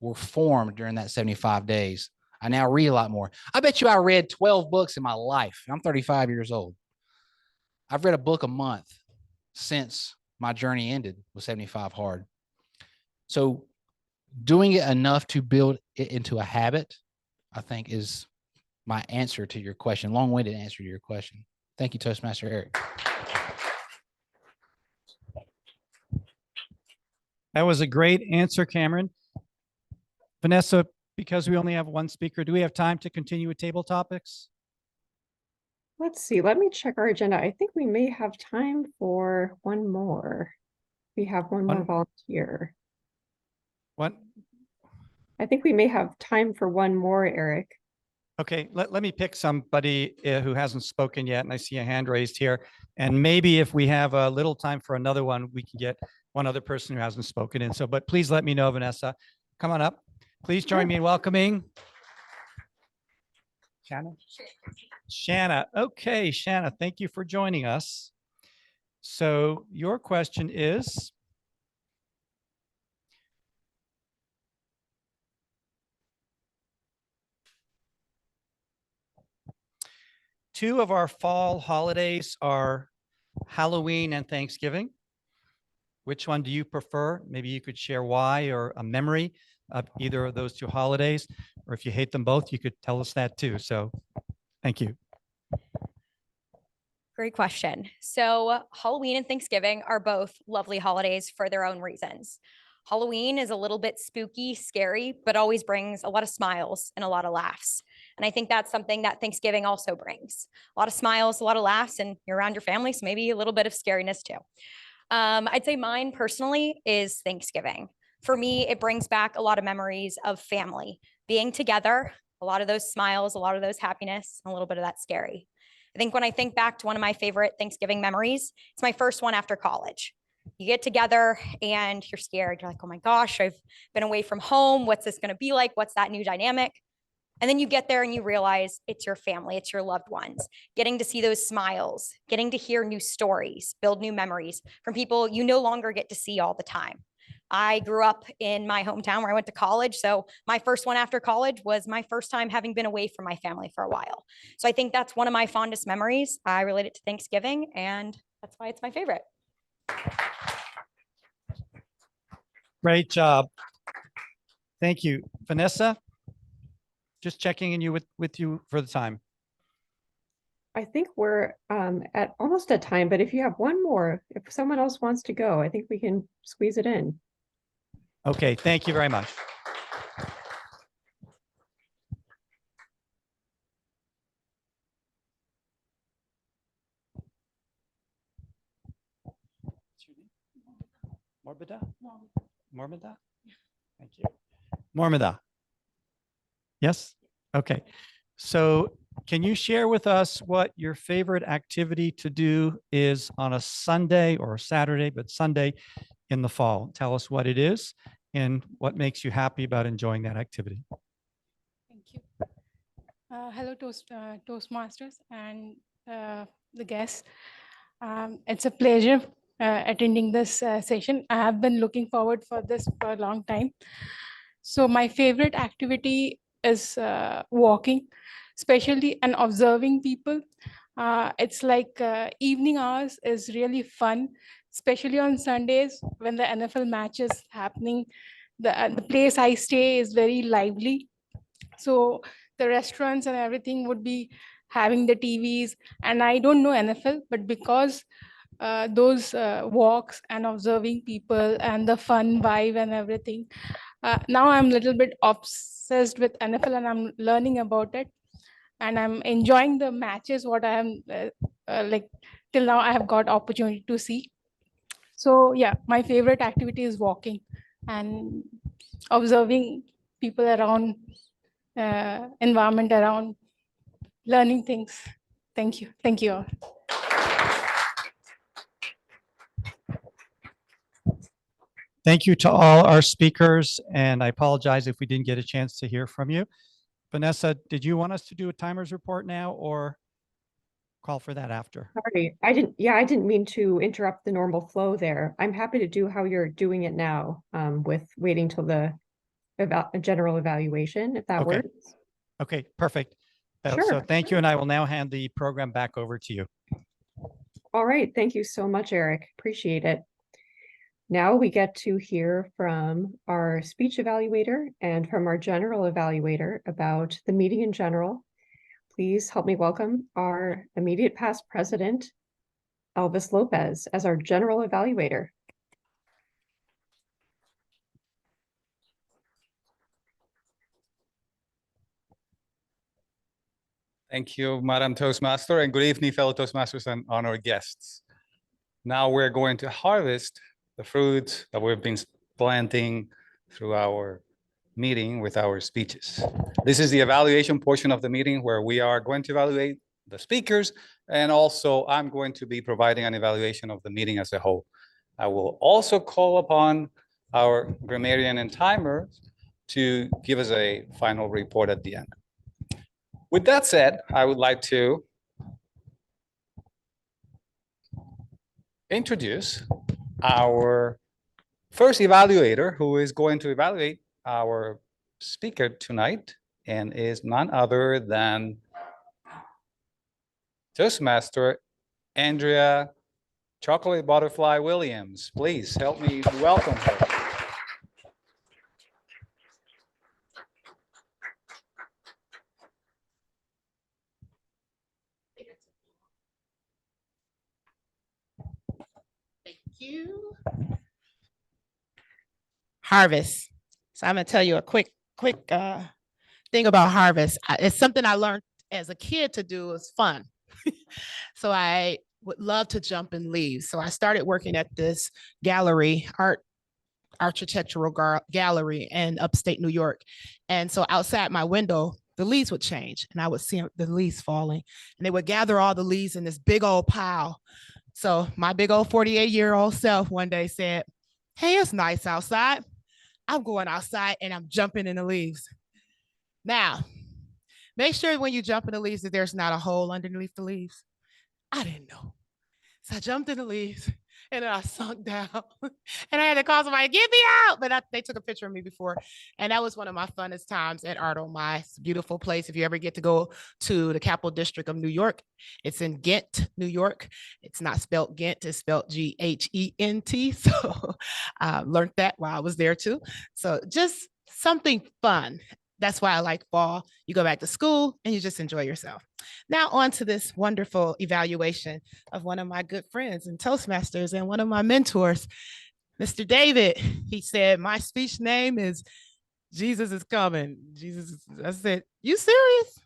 were formed during that 75 days. I now read a lot more. I bet you I read 12 books in my life. I'm 35 years old. I've read a book a month since my journey ended with 75 Hard. So doing it enough to build it into a habit, I think, is my answer to your question, long-winded answer to your question. Thank you, Toastmaster Eric. That was a great answer, Cameron. Vanessa, because we only have one speaker, do we have time to continue with table topics? Let's see, let me check our agenda. I think we may have time for one more. We have one more volunteer. What? I think we may have time for one more, Eric. Okay, let me pick somebody who hasn't spoken yet, and I see a hand raised here. And maybe if we have a little time for another one, we can get one other person who hasn't spoken in. So, but please let me know, Vanessa. Come on up. Please join me in welcoming Shanna. Shanna. Okay, Shanna, thank you for joining us. So your question is, two of our fall holidays are Halloween and Thanksgiving. Which one do you prefer? Maybe you could share why or a memory of either of those 2 holidays, or if you hate them both, you could tell us that too. So thank you. Great question. So Halloween and Thanksgiving are both lovely holidays for their own reasons. Halloween is a little bit spooky, scary, but always brings a lot of smiles and a lot of laughs. And I think that's something that Thanksgiving also brings. A lot of smiles, a lot of laughs, and you're around your family, so maybe a little bit of scariness too. I'd say mine personally is Thanksgiving. For me, it brings back a lot of memories of family, being together, a lot of those smiles, a lot of those happiness, and a little bit of that scary. I think when I think back to one of my favorite Thanksgiving memories, it's my first one after college. You get together and you're scared. You're like, oh my gosh, I've been away from home. What's this going to be like? What's that new dynamic? And then you get there and you realize it's your family, it's your loved ones, getting to see those smiles, getting to hear new stories, build new memories from people you no longer get to see all the time. I grew up in my hometown where I went to college. So my first one after college was my first time having been away from my family for a while. So I think that's one of my fondest memories. I relate it to Thanksgiving, and that's why it's my favorite. Great job. Thank you. Vanessa, just checking in with you for the time. I think we're at almost at time, but if you have one more, if someone else wants to go, I think we can squeeze it in. Okay, thank you very much. Morbida? Morbida? Thank you. Morbida. Yes? Okay. So can you share with us what your favorite activity to do is on a Sunday or a Saturday, but Sunday in the fall? Tell us what it is and what makes you happy about enjoying that activity. Thank you. Hello, Toastmasters and the guests. It's a pleasure attending this session. I have been looking forward for this for a long time. So my favorite activity is walking, especially and observing people. It's like evening hours is really fun, especially on Sundays when the NFL match is happening. The place I stay is very lively. So the restaurants and everything would be having the TVs. And I don't know NFL, but because those walks and observing people and the fun vibe and everything, now I'm a little bit obsessed with NFL and I'm learning about it. And I'm enjoying the matches, what I am like till now I have got opportunity to see. So yeah, my favorite activity is walking and observing people around, environment around, learning things. Thank you. Thank you all. Thank you to all our speakers, and I apologize if we didn't get a chance to hear from you. Vanessa, did you want us to do a timers report now or call for that after? Sorry, I didn't mean to interrupt the normal flow there. I'm happy to do how you're doing it now, with waiting till the general evaluation, if that Okay. works. Okay, perfect. So Sure. thank you, and I will now hand the program back over to you. All right, thank you so much, Eric. Appreciate it. Now we get to hear from our speech evaluator and from our general evaluator about the meeting in general. Please help me welcome our immediate past president, Elvis Lopez, as our general evaluator. Thank you, Madam Toastmaster, and good evening, fellow Toastmasters and honored guests. Now we're going to harvest the fruits that we've been planting through our meeting with our speeches. This is the evaluation portion of the meeting where we are going to evaluate the speakers, and also I'm going to be providing an evaluation of the meeting as a whole. I will also call upon our grammarian and timer to give us a final report at the end. With that said, I would like to introduce our first evaluator who is going to evaluate our speaker tonight and is none other than Toastmaster Andrea Chocolate Butterfly Williams. Please help me welcome her. You. Harvest. So I'm gonna tell you a quick thing about harvest. It's something I learned as a kid to do. It's fun. So I would love to jump in leaves. So I started working at this gallery, architectural gallery in upstate New York. And so outside my window, the leaves would change and I would see the leaves falling and they would gather all the leaves in this big old pile. So my big old 48-year-old self one day said, "Hey, it's nice outside. I'm going outside and I'm jumping in the leaves." Now, make sure when you jump in the leaves that there's not a hole underneath the leaves. I didn't know. So I jumped in the leaves And then I sunk down and I had to call somebody, get me out. But they took a picture of me before. And that was one of my funnest times at Art on My. It's a beautiful place. If you ever get to go to the Capital District of New York, it's in Ghent, New York. It's not spelled Ghent, it's spelled Ghent. So I learned that while I was there too. So just something fun. That's why I like fall. You go back to school and you just enjoy yourself. Now on to this wonderful evaluation of one of my good friends and Toastmasters and one of my mentors, Mr. David. He said, my speech name is Jesus is coming. I said, you serious?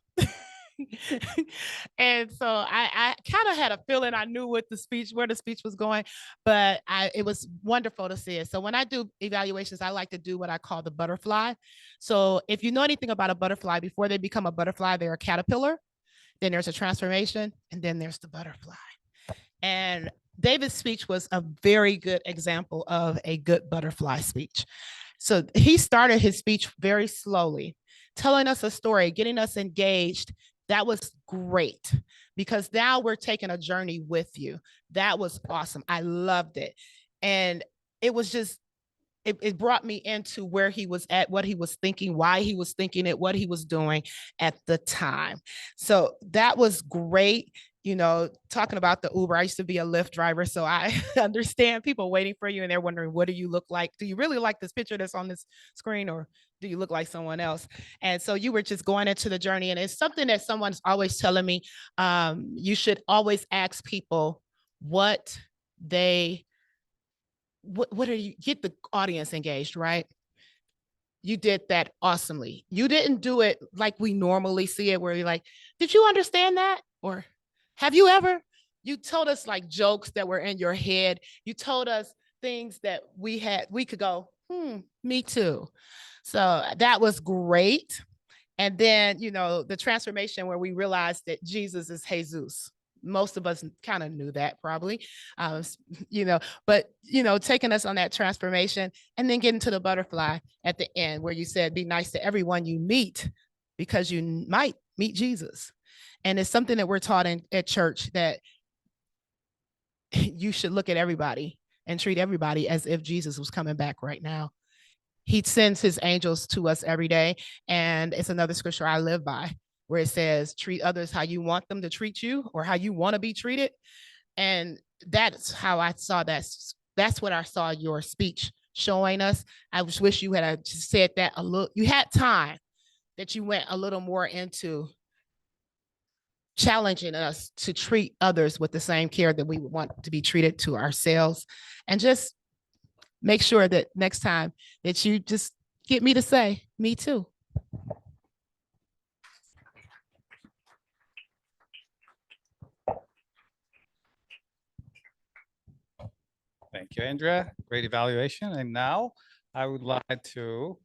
And so I kind of had a feeling I knew where the speech was going, but it was wonderful to see it. So when I do evaluations, I like to do what I call the butterfly. So if you know anything about a butterfly, before they become a butterfly, they're a caterpillar, then there's a transformation, and then there's the butterfly. And David's speech was a very good example of a good butterfly speech. So he started his speech very slowly, telling us a story, getting us engaged. That was great because now we're taking a journey with you. That was awesome. I loved it. And it was just, it brought me into where he was at, what he was thinking, why he was thinking it, what he was doing at the time. So that was great. You know, talking about the Uber, I used to be a Lyft driver, so I understand people waiting for you and they're wondering, what do you look like? Do you really like this picture that's on this screen, or do you look like someone else? And so you were just going into the journey, and it's something that someone's always telling me. You should always ask people what are you, get the audience engaged, right? You did that awesomely. You didn't do it like we normally see it, where you're like, did you understand that? Or have you ever? You told us like jokes that were in your head. You told us things that we could go, me too. So that was great. And then, you know, the transformation where we realized that Jesus is Jesus. Most of us kind of knew that probably, but, taking us on that transformation and then getting to the butterfly at the end where you said, be nice to everyone you meet because you might meet Jesus. And it's something that we're taught at church, that you should look at everybody and treat everybody as if Jesus was coming back right now. He sends his angels to us every day. And it's another scripture I live by, where it says, treat others how you want them to treat you, or how you want to be treated. And that's how I saw that. That's what I saw your speech showing us. I just wish you had said that a little, you had time, that you went a little more into challenging us to treat others with the same care that we would want to be treated to ourselves. And just make sure that next time that you just get me to say, me too. Thank you, Andrea. Great evaluation. And now I would like to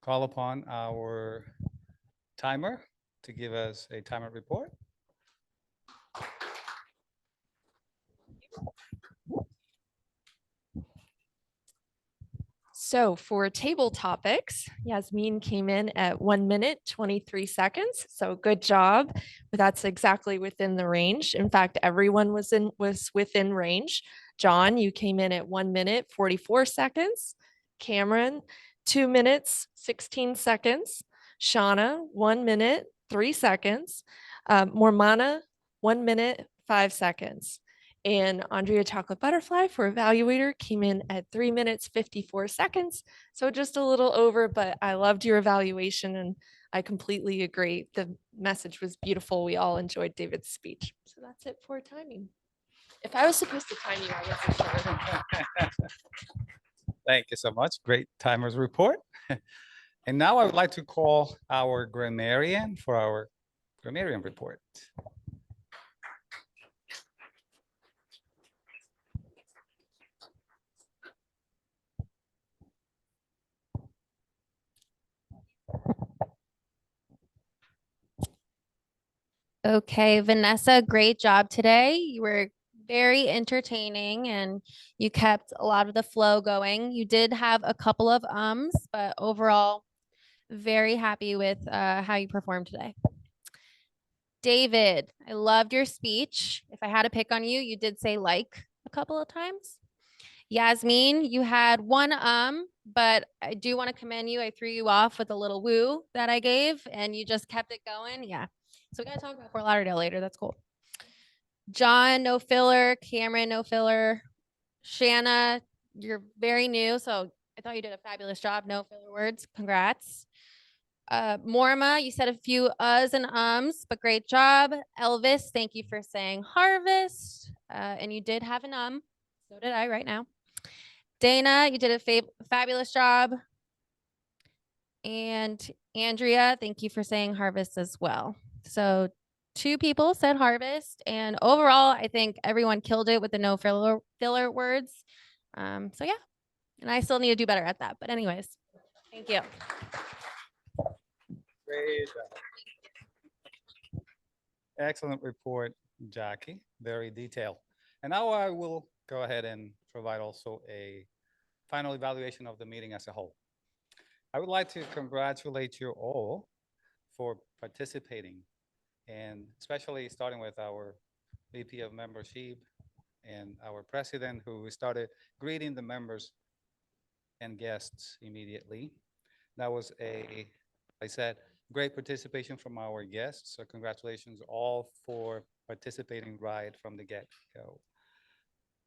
call upon our timer to give us a timer report. So for table topics, Yasmin came in at 1 minute, 23 seconds. So good job. But that's exactly within the range. In fact, everyone was within range. John, you came in at 1 minute, 44 seconds. Cameron, 2 minutes, 16 seconds. Shauna, 1 minute, 3 seconds. Mormana, 1 minute, 5 seconds. And Andrea Chocolate Butterfly for evaluator came in at 3 minutes, 54 seconds. So just a little over, but I loved your evaluation and I completely agree. The message was beautiful. We all enjoyed David's speech. So that's it for timing. If I was supposed to time you, I wasn't sure. Thank you so much. Great timers report. And now I would like to call our grammarian for our grammarian report. Okay, Vanessa, great job today. You were very entertaining and you kept a lot of the flow going. You did have a couple of but overall, very happy with how you performed today. David, I loved your speech. If I had to pick on you, you did say like a couple of times. Yasmin, you had one but I do want to commend you. I threw you off with a little woo that I gave and you just kept it going. Yeah. So we got to talk about Fort Lauderdale later. That's cool. John, no filler. Cameron, no filler. Shanna, you're very new, so I thought you did a fabulous job. No filler words. Congrats. Morma, you said a few uhs and ums, but great job. Elvis, thank you for saying harvest. And you did have an so did I right now. Dana, you did a fabulous job. And Andrea, thank you for saying harvest as well. So 2 people said harvest, and overall, I think everyone killed it with the no filler words. So yeah, and I still need to do better at that. But anyways, thank you. Great. Excellent report, Jackie. Very detailed. And now I will go ahead and provide also a final evaluation of the meeting as a whole. I would like to congratulate you all for participating, and especially starting with our VP of membership and our president, who started greeting the members and guests immediately. That was I said, great participation from our guests. So congratulations all for participating right from the get-go.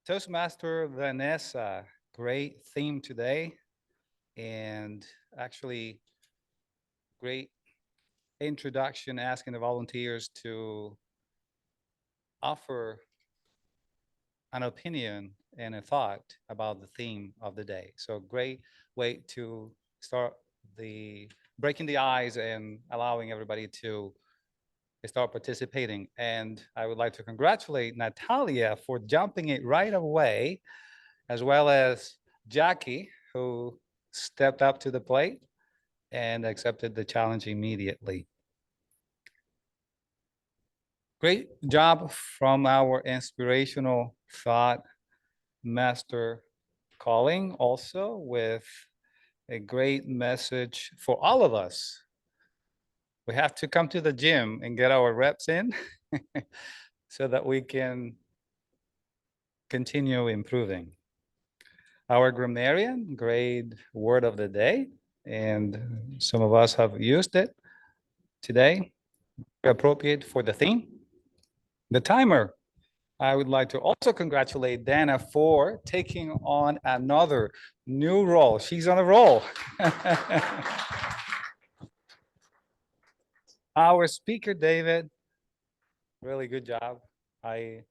Toastmaster Vanessa, great theme today, and actually great introduction, asking the volunteers to offer an opinion and a thought about the theme of the day. So great way to start breaking the ice and allowing everybody to start participating. And I would like to congratulate Natalia for jumping it right away, as well as Jackie, who stepped up to the plate and accepted the challenge immediately. Great job from our inspirational thought master calling, also with a great message for all of us. We have to come to the gym and get our reps in so that we can continue improving. Our grammarian, great word of the day, and some of us have used it today, appropriate for the theme. The timer, I would like to also congratulate Dana for taking on another new role. She's on a roll. Our speaker, David, really good job. I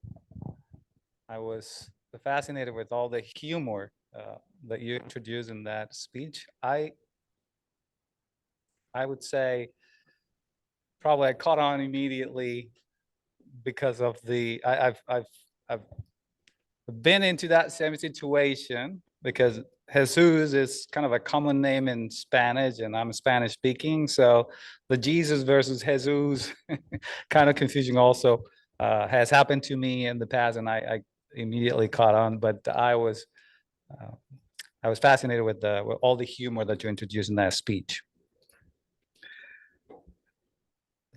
was fascinated with all the humor that you introduced in that speech. I would say probably I caught on immediately because of I've been into that same situation because Jesus is kind of a common name in Spanish, and I'm Spanish speaking. So the Jesus versus Jesus kind of confusing also has happened to me in the past, and I immediately caught on. But I was fascinated with all the humor that you introduced in that speech.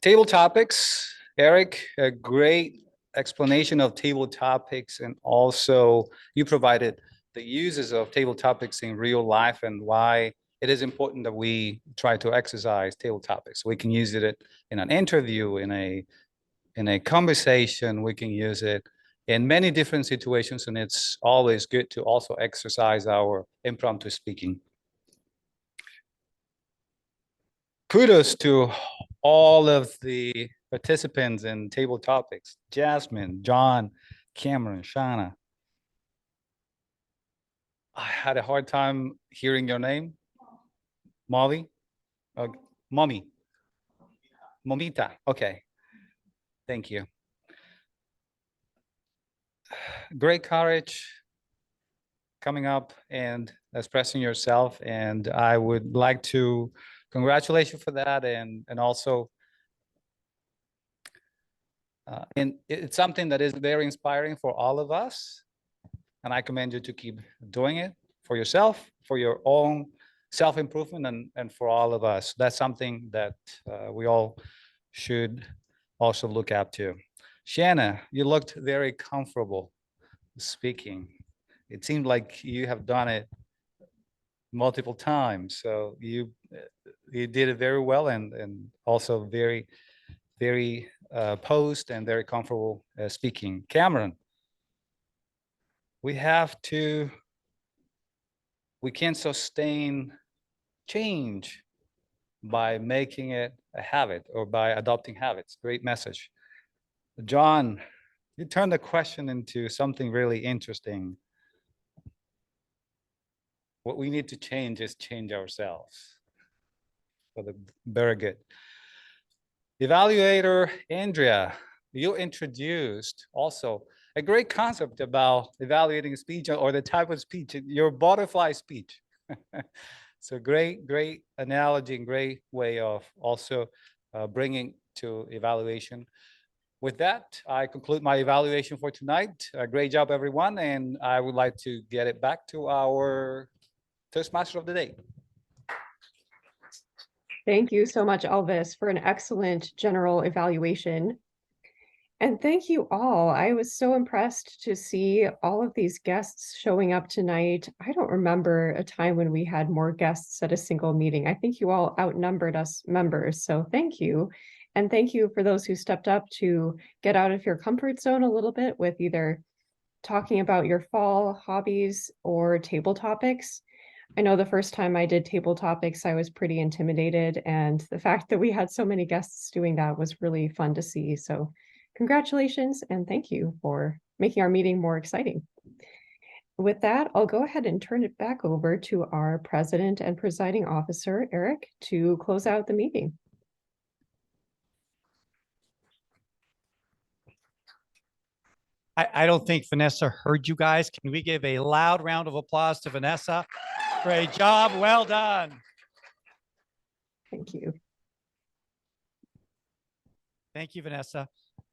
Table topics, Eric, a great explanation of table topics, and also you provided the uses of table topics in real life and why it is important that we try to exercise table topics. We can use it in an interview, in a conversation. We can use it in many different situations, and it's always good to also exercise our impromptu speaking. Kudos to all of the participants in table topics: Jasmine, John, Cameron, Shana. I had a hard time hearing your name. Molly? Mommy. Momita. Okay. Thank you. Great courage coming up and expressing yourself. And I would like to congratulate you for that. And also, and it's something that is very inspiring for all of us. And I commend you to keep doing it for yourself, for your own self-improvement, and for all of us. That's something that we all should also look up to. Shanna, you looked very comfortable speaking. It seemed like you have done it multiple times, so you did it very well, and also very posed and very comfortable speaking. Cameron, we can't sustain change by making it a habit or by adopting habits. Great message. John, you turned the question into something really interesting. What we need to change is change ourselves for the very good. Evaluator Andrea, you introduced also a great concept about evaluating speech or the type of speech, your butterfly speech. So great analogy and great way of also bringing to evaluation. With that, I conclude my evaluation for tonight. Great job, everyone. And I would like to get it back to our Toastmaster of the day. Thank you so much, Elvis, for an excellent general evaluation. And thank you all. I was so impressed to see all of these guests showing up tonight. I don't remember a time when we had more guests at a single meeting. I think you all outnumbered us members, so thank you. And thank you for those who stepped up to get out of your comfort zone a little bit with either talking about your fall hobbies or table topics. I know the first time I did table topics, I was pretty intimidated, and the fact that we had so many guests doing that was really fun to see. So congratulations and thank you for making our meeting more exciting. With that, I'll go ahead and turn it back over to our president and presiding officer, Eric, to close out the meeting. I don't think Vanessa heard you guys. Can we give a loud round of applause to Vanessa? Great job. Well done. Thank you. Thank you, Vanessa.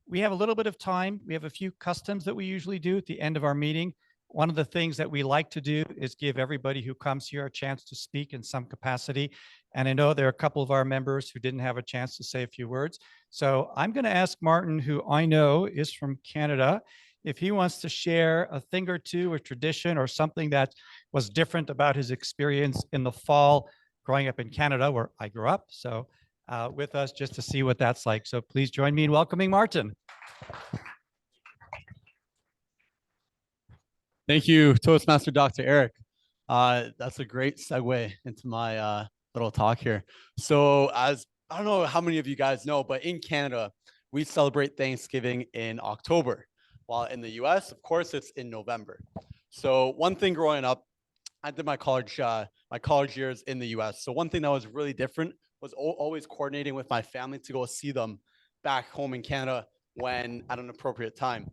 We have a little bit of time. We have a few customs that we usually do at the end of our meeting. One of the things that we like to do is give everybody who comes here a chance to speak in some capacity. And I know there are a couple of our members who didn't have a chance to say a few words. So I'm going to ask Martin, who I know is from Canada, if he wants to share a thing or two, a tradition or something that was different about his experience in the fall growing up in Canada, where I grew up. So with us just to see what that's like. So please join me in welcoming Martin. Thank you, Toastmaster Dr. Eric. That's a great segue into my little talk here. So I don't know how many of you guys know, but in Canada, we celebrate Thanksgiving in October, while in the US, of course, it's in November. So one thing growing up, I did my college years in the US. So one thing that was really different was always coordinating with my family to go see them back home in Canada when at an appropriate time.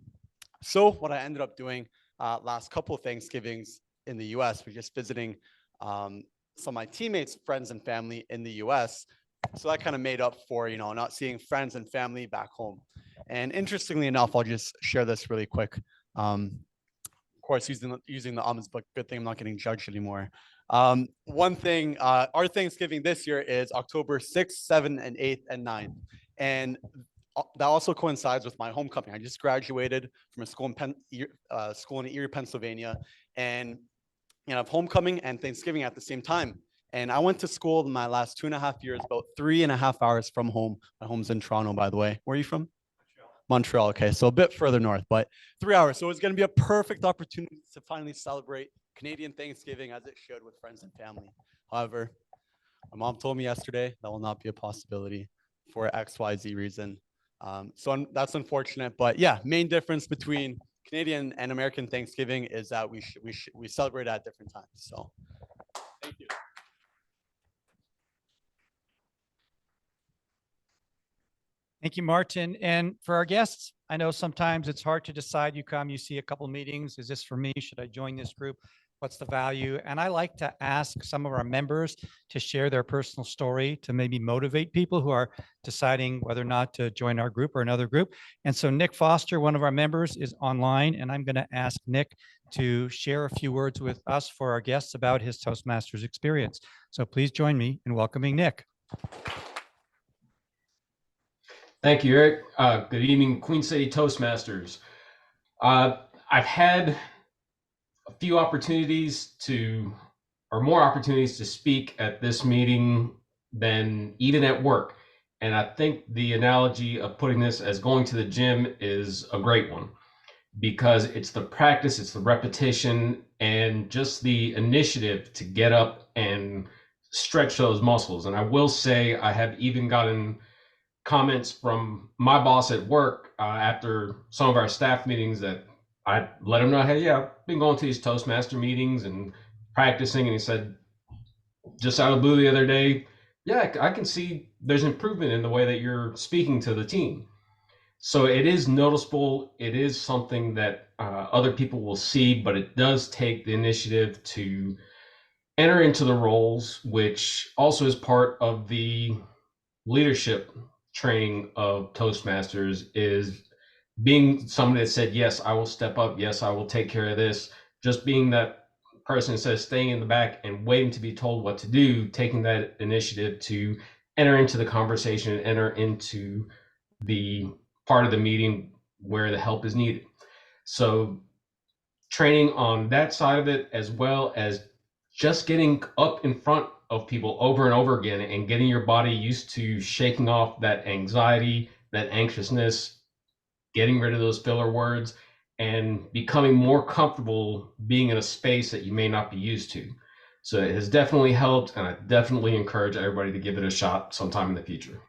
So what I ended up doing last couple of Thanksgivings in the US was just visiting some of my teammates, friends, and family in the US. So that kind of made up for, not seeing friends and family back home. And interestingly enough, I'll just share this really quick. Of course, using the almonds, but good thing I'm not getting judged anymore. One thing, our Thanksgiving this year is October 6th, 7th, and 8th, and 9th. And that also coincides with my homecoming. I just graduated from a school in Erie, Pennsylvania, and I have homecoming and Thanksgiving at the same time. And I went to school in my last 2.5 years, about 3.5 hours from home. My home's in Toronto, by the way. Where are you from? Montreal. Okay, so a bit further north, but 3 hours. So it's going to be a perfect opportunity to finally celebrate Canadian Thanksgiving as it should with friends and family. However, my mom told me yesterday that will not be a possibility for XYZ reason. So that's unfortunate, but yeah, main difference between Canadian and American Thanksgiving is that we celebrate at different times. So thank you. Thank you, Martin. And for our guests, I know sometimes it's hard to decide. You come, you see a couple meetings. Is this for me? Should I join this group? What's the value? And I like to ask some of our members to share their personal story to maybe motivate people who are deciding whether or not to join our group or another group. And so Nick Foster, one of our members, is online, and I'm going to ask Nick to share a few words with us for our guests about his Toastmasters experience. So please join me in welcoming Nick. Thank you, Eric. Good evening, Queen City Toastmasters. I've had a few more opportunities to speak at this meeting than even at work. And I think the analogy of putting this as going to the gym is a great one, because it's the practice, it's the repetition, and just the initiative to get up and stretch those muscles. And I will say, I have even gotten comments from my boss at work after some of our staff meetings that I let him know, hey, yeah, I've been going to these Toastmaster meetings and practicing. And he said, just out of the blue the other day, yeah, I can see there's improvement in the way that you're speaking to the team. So it is noticeable. It is something that other people will see, but it does take the initiative to enter into the roles, which also is part of the leadership training of Toastmasters, is being somebody that said, yes, I will step up. Yes, I will take care of this. Just being that person instead of staying in the back and waiting to be told what to do, taking that initiative to enter into the conversation and enter into the part of the meeting where the help is needed. So training on that side of it, as well as just getting up in front of people over and over again and getting your body used to shaking off that anxiety, that anxiousness, getting rid of those filler words, and becoming more comfortable being in a space that you may not be used to. So it has definitely helped, and I definitely encourage everybody to give it a shot sometime in the future.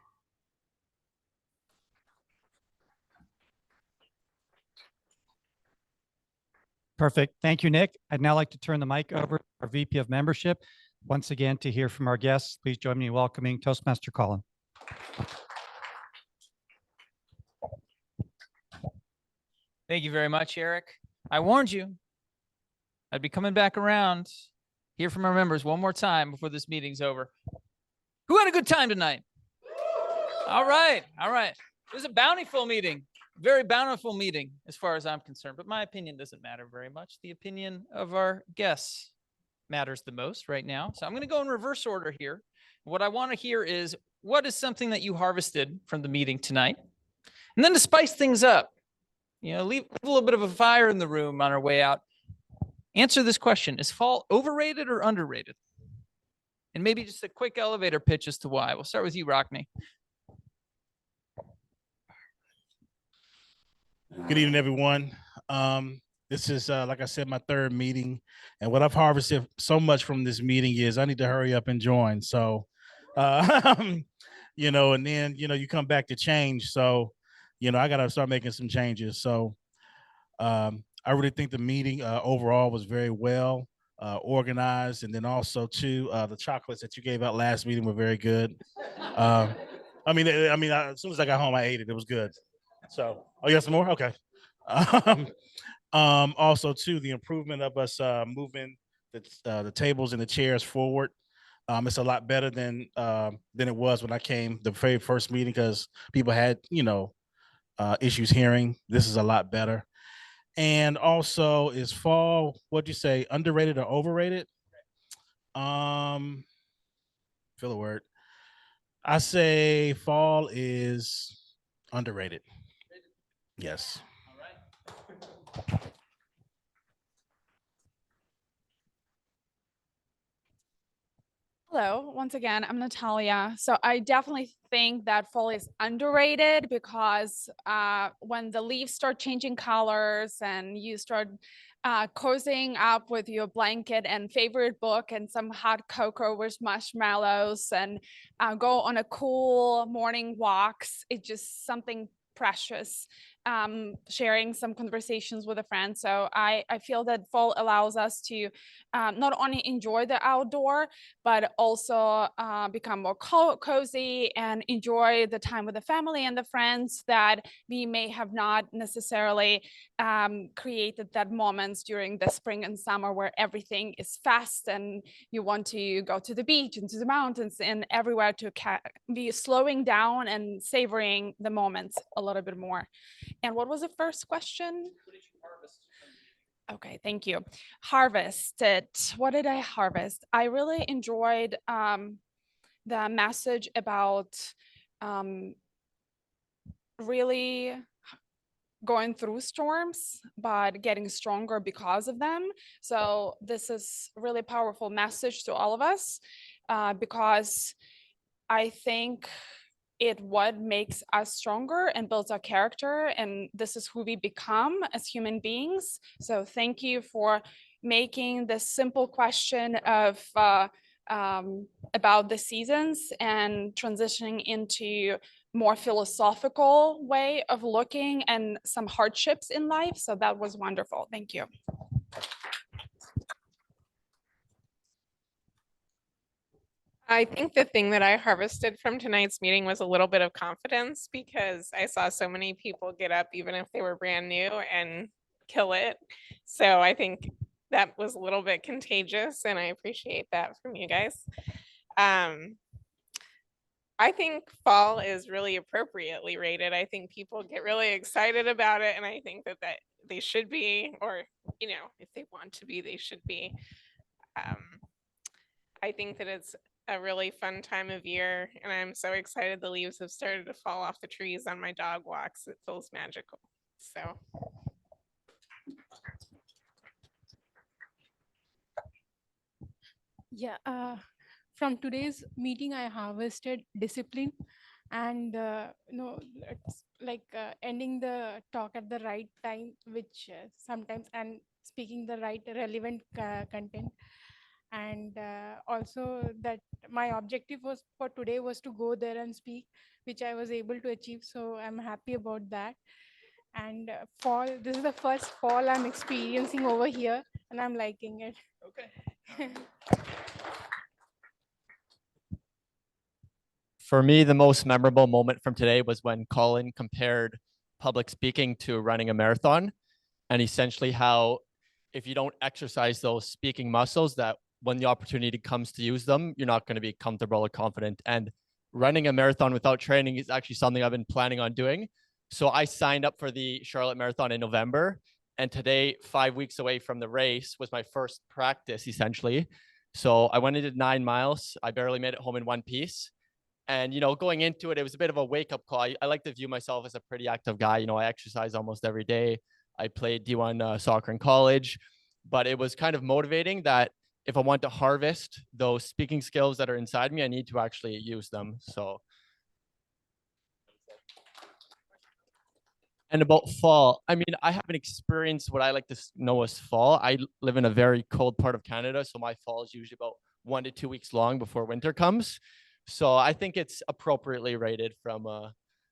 Perfect. Thank you, Nick. I'd now like to turn the mic over to our VP of Membership once again to hear from our guests. Please join me in welcoming Toastmaster Colin. Thank you very much, Eric. I warned you I'd be coming back around, hear from our members one more time before this meeting's over. Who had a good time tonight? All right. All right. It was a bountiful meeting, very bountiful meeting as far as I'm concerned, but my opinion doesn't matter very much. The opinion of our guests matters the most right now. So I'm going to go in reverse order here. What I want to hear is, what is something that you harvested from the meeting tonight? And then to spice things up, leave a little bit of a fire in the room on our way out. Answer this question: is fall overrated or underrated? And maybe just a quick elevator pitch as to why. We'll start with you, Rockney. Good evening, everyone. This is, like I said, my third meeting. And what I've harvested so much from this meeting is I need to hurry up and join. So, and then, you come back to change. So, I got to start making some changes. So I really think the meeting overall was very well organized. And then also, too, the chocolates that you gave out last meeting were very good. As soon as I got home, I ate it. It was good. So, oh, you got some more? Okay. Also, too, the improvement of us moving the tables and the chairs forward. It's a lot better than it was when I came the very first meeting, because people had, issues hearing. This is a lot better. And also, is fall, what'd you say, underrated or overrated? Feel a word. I say fall is underrated. Yes. Hello, once again, I'm Natalia. So I definitely think that fall is underrated because when the leaves start changing colors and you start cozying up with your blanket and favorite book and some hot cocoa with marshmallows and go on a cool morning walks, it's just something precious. Sharing some conversations with a friend. So I feel that fall allows us to not only enjoy the outdoor, but also become more cozy and enjoy the time with the family and the friends that we may have not necessarily created that moments during the spring and summer where everything is fast and you want to go to the beach and to the mountains and everywhere to be slowing down and savoring the moments a little bit more. And what was the first question? Okay, thank you. Harvested. What did I harvest? I really enjoyed the message about really going through storms, but getting stronger because of them. So this is really powerful message to all of us, because I think it what makes us stronger and builds our character, and this is who we become as human beings. So thank you for making this simple question of about the seasons and transitioning into more philosophical way of looking and some hardships in life. So that was wonderful. Thank you. I think the thing that I harvested from tonight's meeting was a little bit of confidence, because I saw so many people get up, even if they were brand new, and kill it. So I think that was a little bit contagious, and I appreciate that from you guys. I think fall is really appropriately rated. I think people get really excited about it, and I think that they should be, or if they want to be, they should be. I think that it's a really fun time of year, and I'm so excited the leaves have started to fall off the trees on my dog walks. It feels magical. So Yeah, from today's meeting, I harvested discipline, and it's like ending the talk at the right time, which sometimes, and speaking the right relevant content. And also that my objective was for today was to go there and speak, which I was able to achieve. So I'm happy about that. And fall, this is the first fall I'm experiencing over here, and I'm liking it. Okay. For me, the most memorable moment from today was when Colin compared public speaking to running a marathon, and essentially how if you don't exercise those speaking muscles, that when the opportunity comes to use them, you're not going to be comfortable or confident. And running a marathon without training is actually something I've been planning on doing. So I signed up for the Charlotte Marathon in November, and today, 5 weeks away from the race, was my first practice essentially. So I went and did 9 miles. I barely made it home in one piece. And, going into it, it was a bit of a wake up call. I like to view myself as a pretty active guy. I exercise almost every day. I played D1 soccer in college, but it was kind of motivating that if I want to harvest those speaking skills that are inside me, I need to actually use them. So. And about fall, I mean, I haven't experienced what I like to know as fall. I live in a very cold part of Canada, so my fall is usually about 1 to 2 weeks long before winter comes. So I think it's appropriately rated from,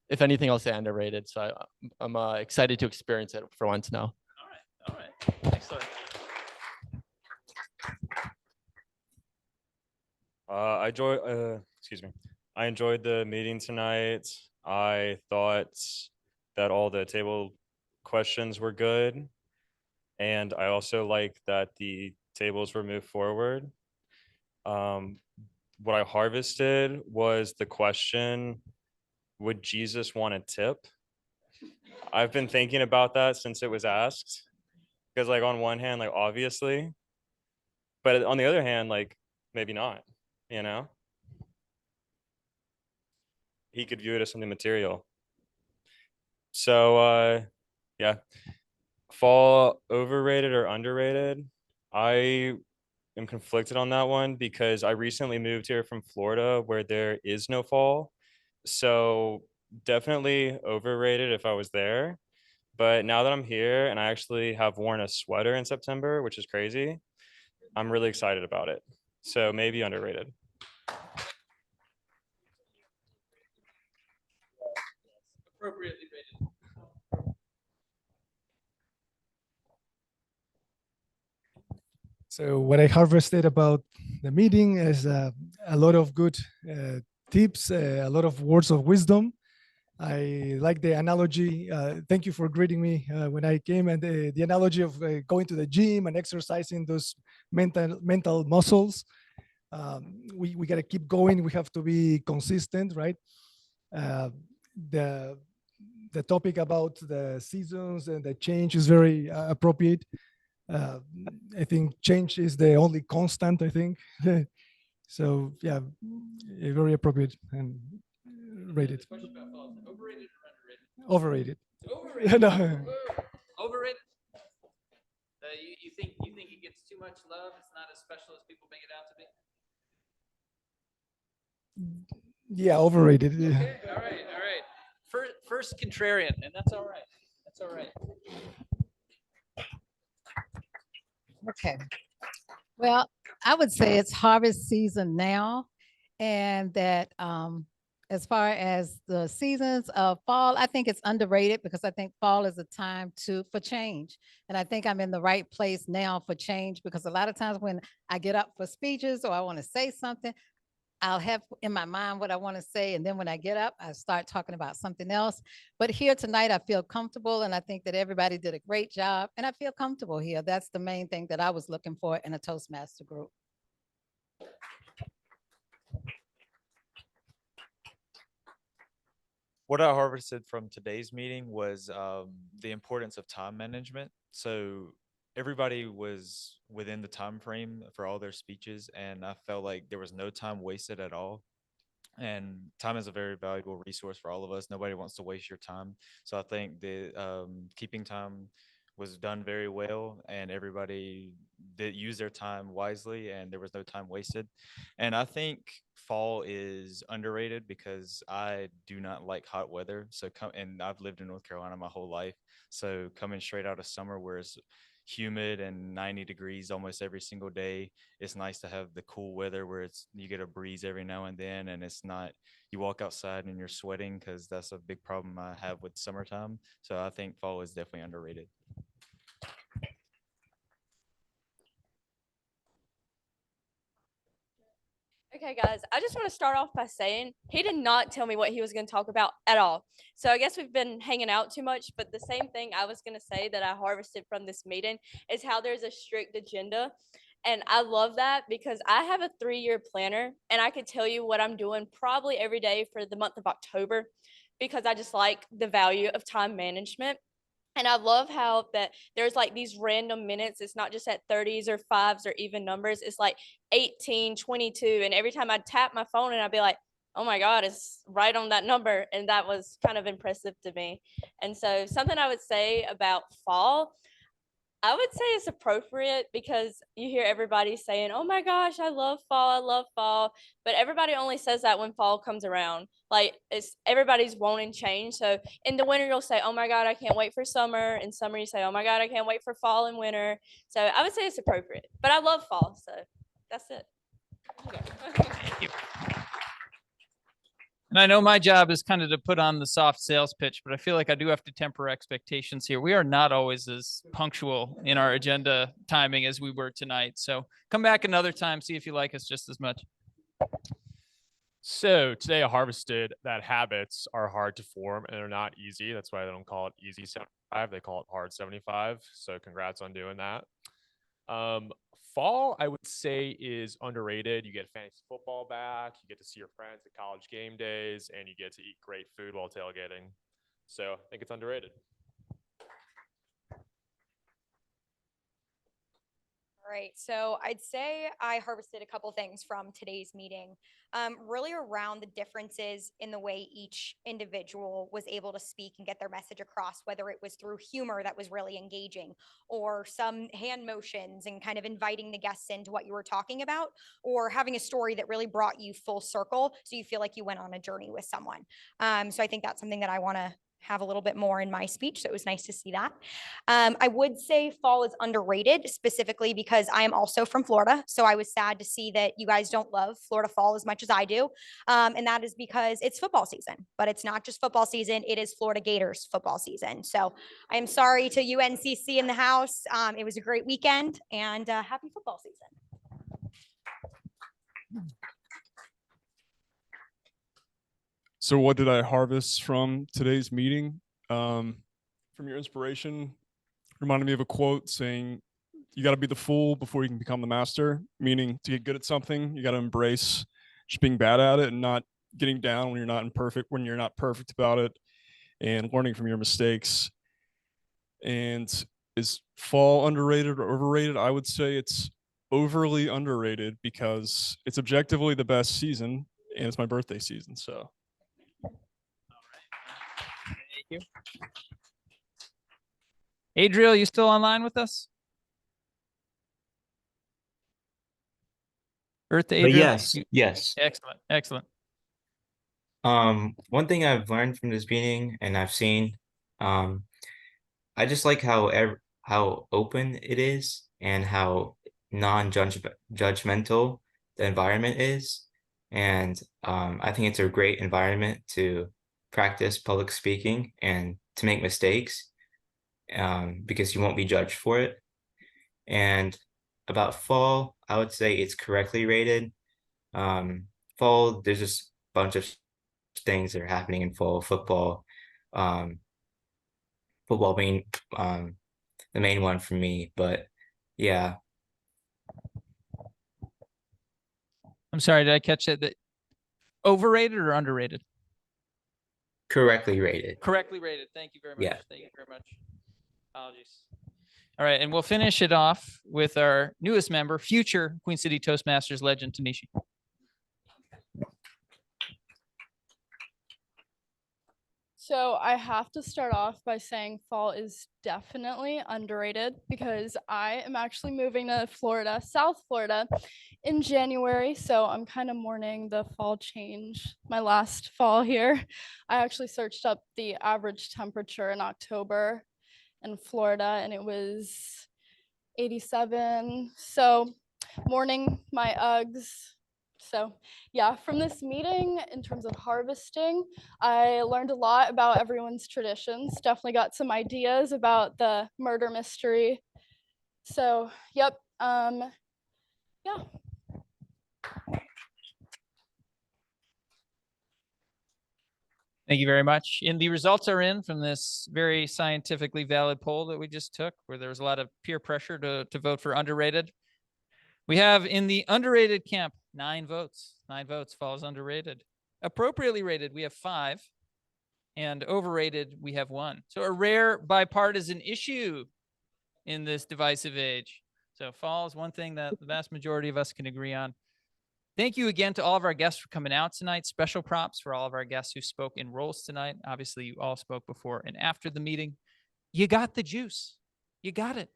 if anything, I'll say underrated. So I'm excited to experience it for once now. All right. Excellent. I enjoyed the meeting tonight. I thought that all the table questions were good. And I also like that the tables were moved forward. What I harvested was the question, would Jesus want a tip? I've been thinking about that since it was asked. Because on one hand, obviously, but on the other hand, maybe not, He could view it as something material. So yeah, fall overrated or underrated? I am conflicted on that one because I recently moved here from Florida where there is no fall. So definitely overrated if I was there. But now that I'm here and I actually have worn a sweater in September, which is crazy, I'm really excited about it. So maybe underrated. Appropriately rated. So what I harvested about the meeting is a lot of good tips, a lot of words of wisdom. I like the analogy. Thank you for greeting me when I came, and the analogy of going to the gym and exercising those mental muscles. We got to keep going. We have to be consistent, right? The topic about the seasons and the change is very appropriate. I think change is the only constant, I think. So yeah, very appropriate and rated. Overrated or underrated? Overrated. Overrated. No. Overrated. You think it gets too much love? It's not as special as people make it out to be. Yeah, overrated. Yeah. Okay, all right. First contrarian, and that's all right. That's all right. Okay. Well, I would say it's harvest season now, and that as far as the seasons of fall, I think it's underrated because I think fall is a time for change. And I think I'm in the right place now for change because a lot of times when I get up for speeches or I want to say something, I'll have in my mind what I want to say. And then when I get up, I start talking about something else. But here tonight, I feel comfortable. And I think that everybody did a great job. And I feel comfortable here. That's the main thing that I was looking for in a Toastmaster group. What I harvested from today's meeting was the importance of time management. So everybody was within the time frame for all their speeches, and I felt like there was no time wasted at all. And time is a very valuable resource for all of us. Nobody wants to waste your time. So I think the keeping time was done very well, and everybody did use their time wisely, and there was no time wasted. And I think fall is underrated because I do not like hot weather. So and I've lived in North Carolina my whole life. So coming straight out of summer where it's humid and 90 degrees almost every single day, it's nice to have the cool weather where you get a breeze every now and then, and it's not you walk outside and you're sweating, because that's a big problem I have with summertime. So I think fall is definitely underrated. Okay, guys, I just want to start off by saying he did not tell me what he was going to talk about at all. So I guess we've been hanging out too much, but the same thing I was going to say that I harvested from this meeting is how there's a strict agenda. And I love that because I have a 3-year planner and I could tell you what I'm doing probably every day for the month of October because I just like the value of time management. And I love how that there's like these random minutes. It's not just at 30s or 5s or even numbers. It's like 18, 22. And every time I tap my phone and I'd be like, oh my God, it's right on that number. And that was kind of impressive to me. And so something I would say about fall, I would say it's appropriate because you hear everybody saying, oh my gosh, I love fall. But everybody only says that when fall comes around. Like everybody's wanting change. So in the winter, you'll say, oh my God, I can't wait for summer. In summer, you say, oh my God, I can't wait for fall and winter. So I would say it's appropriate, but I love fall. So that's it. Thank you. And I know my job is kind of to put on the soft sales pitch, but I feel like I do have to temper expectations here. We are not always as punctual in our agenda timing as we were tonight. So come back another time, see if you like us just as much. So today I harvested that habits are hard to form and they're not easy. That's why they don't call it easy 75. They call it hard 75. So congrats on doing that. Fall, I would say, is underrated. You get fantasy football back, you get to see your friends at college game days, and you get to eat great food while tailgating. So I think it's underrated. All right, so I'd say I harvested a couple things from today's meeting, really around the differences in the way each individual was able to speak and get their message across, whether it was through humor that was really engaging or some hand motions and kind of inviting the guests into what you were talking about, or having a story that really brought you full circle so you feel like you went on a journey with someone. So I think that's something that I want to have a little bit more in my speech. So it was nice to see that. I would say fall is underrated specifically because I am also from Florida. So I was sad to see that you guys don't love Florida fall as much as I do. And that is because it's football season, but it's not just football season. It is Florida Gators football season. So I am sorry to UNCC in the house. It was a great weekend and happy football season. So what did I harvest from today's meeting? From your inspiration, reminded me of a quote saying, you got to be the fool before you can become the master, meaning to get good at something, you got to embrace just being bad at it and not getting down when you're not perfect about it, and learning from your mistakes. And is fall underrated or overrated? I would say it's overly underrated because it's objectively the best season and it's my birthday season. So Thank you. Adriel, you still online with us? Earth to But Adriel? yes, yes. Excellent, excellent. One thing I've learned from this meeting and I've seen, I just like how open it is and how non-judgmental the environment is. And I think it's a great environment to practice public speaking and to make mistakes because you won't be judged for it. And about fall, I would say it's correctly rated. Fall, there's just a bunch of things that are happening in fall football. Um, Football being the main one for me, but yeah, I'm sorry, did I catch that? Overrated or underrated? correctly rated. Correctly rated. Thank you very much. Yeah. Thank you very much. Apologies. All right, and we'll finish it off with our newest member, future Queen City Toastmasters legend, Tanishi. So I have to start off by saying fall is definitely underrated because I am actually moving to Florida, South Florida, in January. So I'm kind of mourning the fall change, my last fall here. I actually searched up the average temperature in October in Florida and it was 87. So mourning my Uggs. So yeah, from this meeting in terms of harvesting, I learned a lot about everyone's traditions. Definitely got some ideas about the murder mystery. So yep, yeah. Thank you very much. And the results are in from this very scientifically valid poll that we just took, where there was a lot of peer pressure to vote for underrated. We have in the underrated camp, 9 votes. 9 votes, falls underrated. Appropriately rated, we have 5. And overrated, we have 1. So a rare bipartisan issue in this divisive age. So fall is one thing that the vast majority of us can agree on. Thank you again to all of our guests for coming out tonight. Special props for all of our guests who spoke in roles tonight. Obviously, you all spoke before and after the meeting. You got the juice. You got it.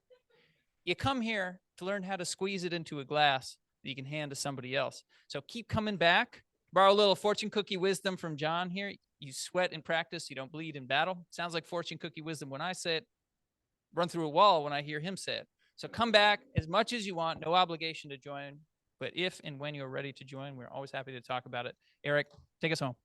You come here to learn how to squeeze it into a glass that you can hand to somebody else. So keep coming back. Borrow a little fortune cookie wisdom from John here. You sweat in practice, you don't bleed in battle. Sounds like fortune cookie wisdom when I say it. Run through a wall when I hear him say it. So come back as much as you want, no obligation to join. But if and when you're ready to join, we're always happy to talk about it. Eric, take us home.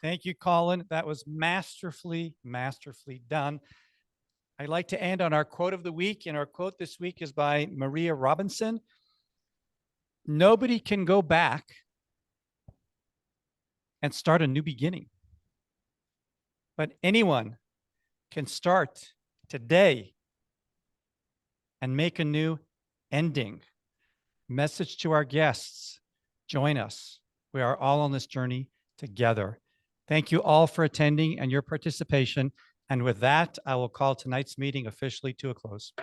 Thank you, Colin. That was masterfully done. I'd like to end on our quote of the week, and our quote this week is by Maria Robinson. Nobody can go back and start a new beginning, but anyone can start today and make a new ending. Message to our guests, join us. We are all on this journey together. Thank you all for attending and your participation. And with that, I will call tonight's meeting officially to a close.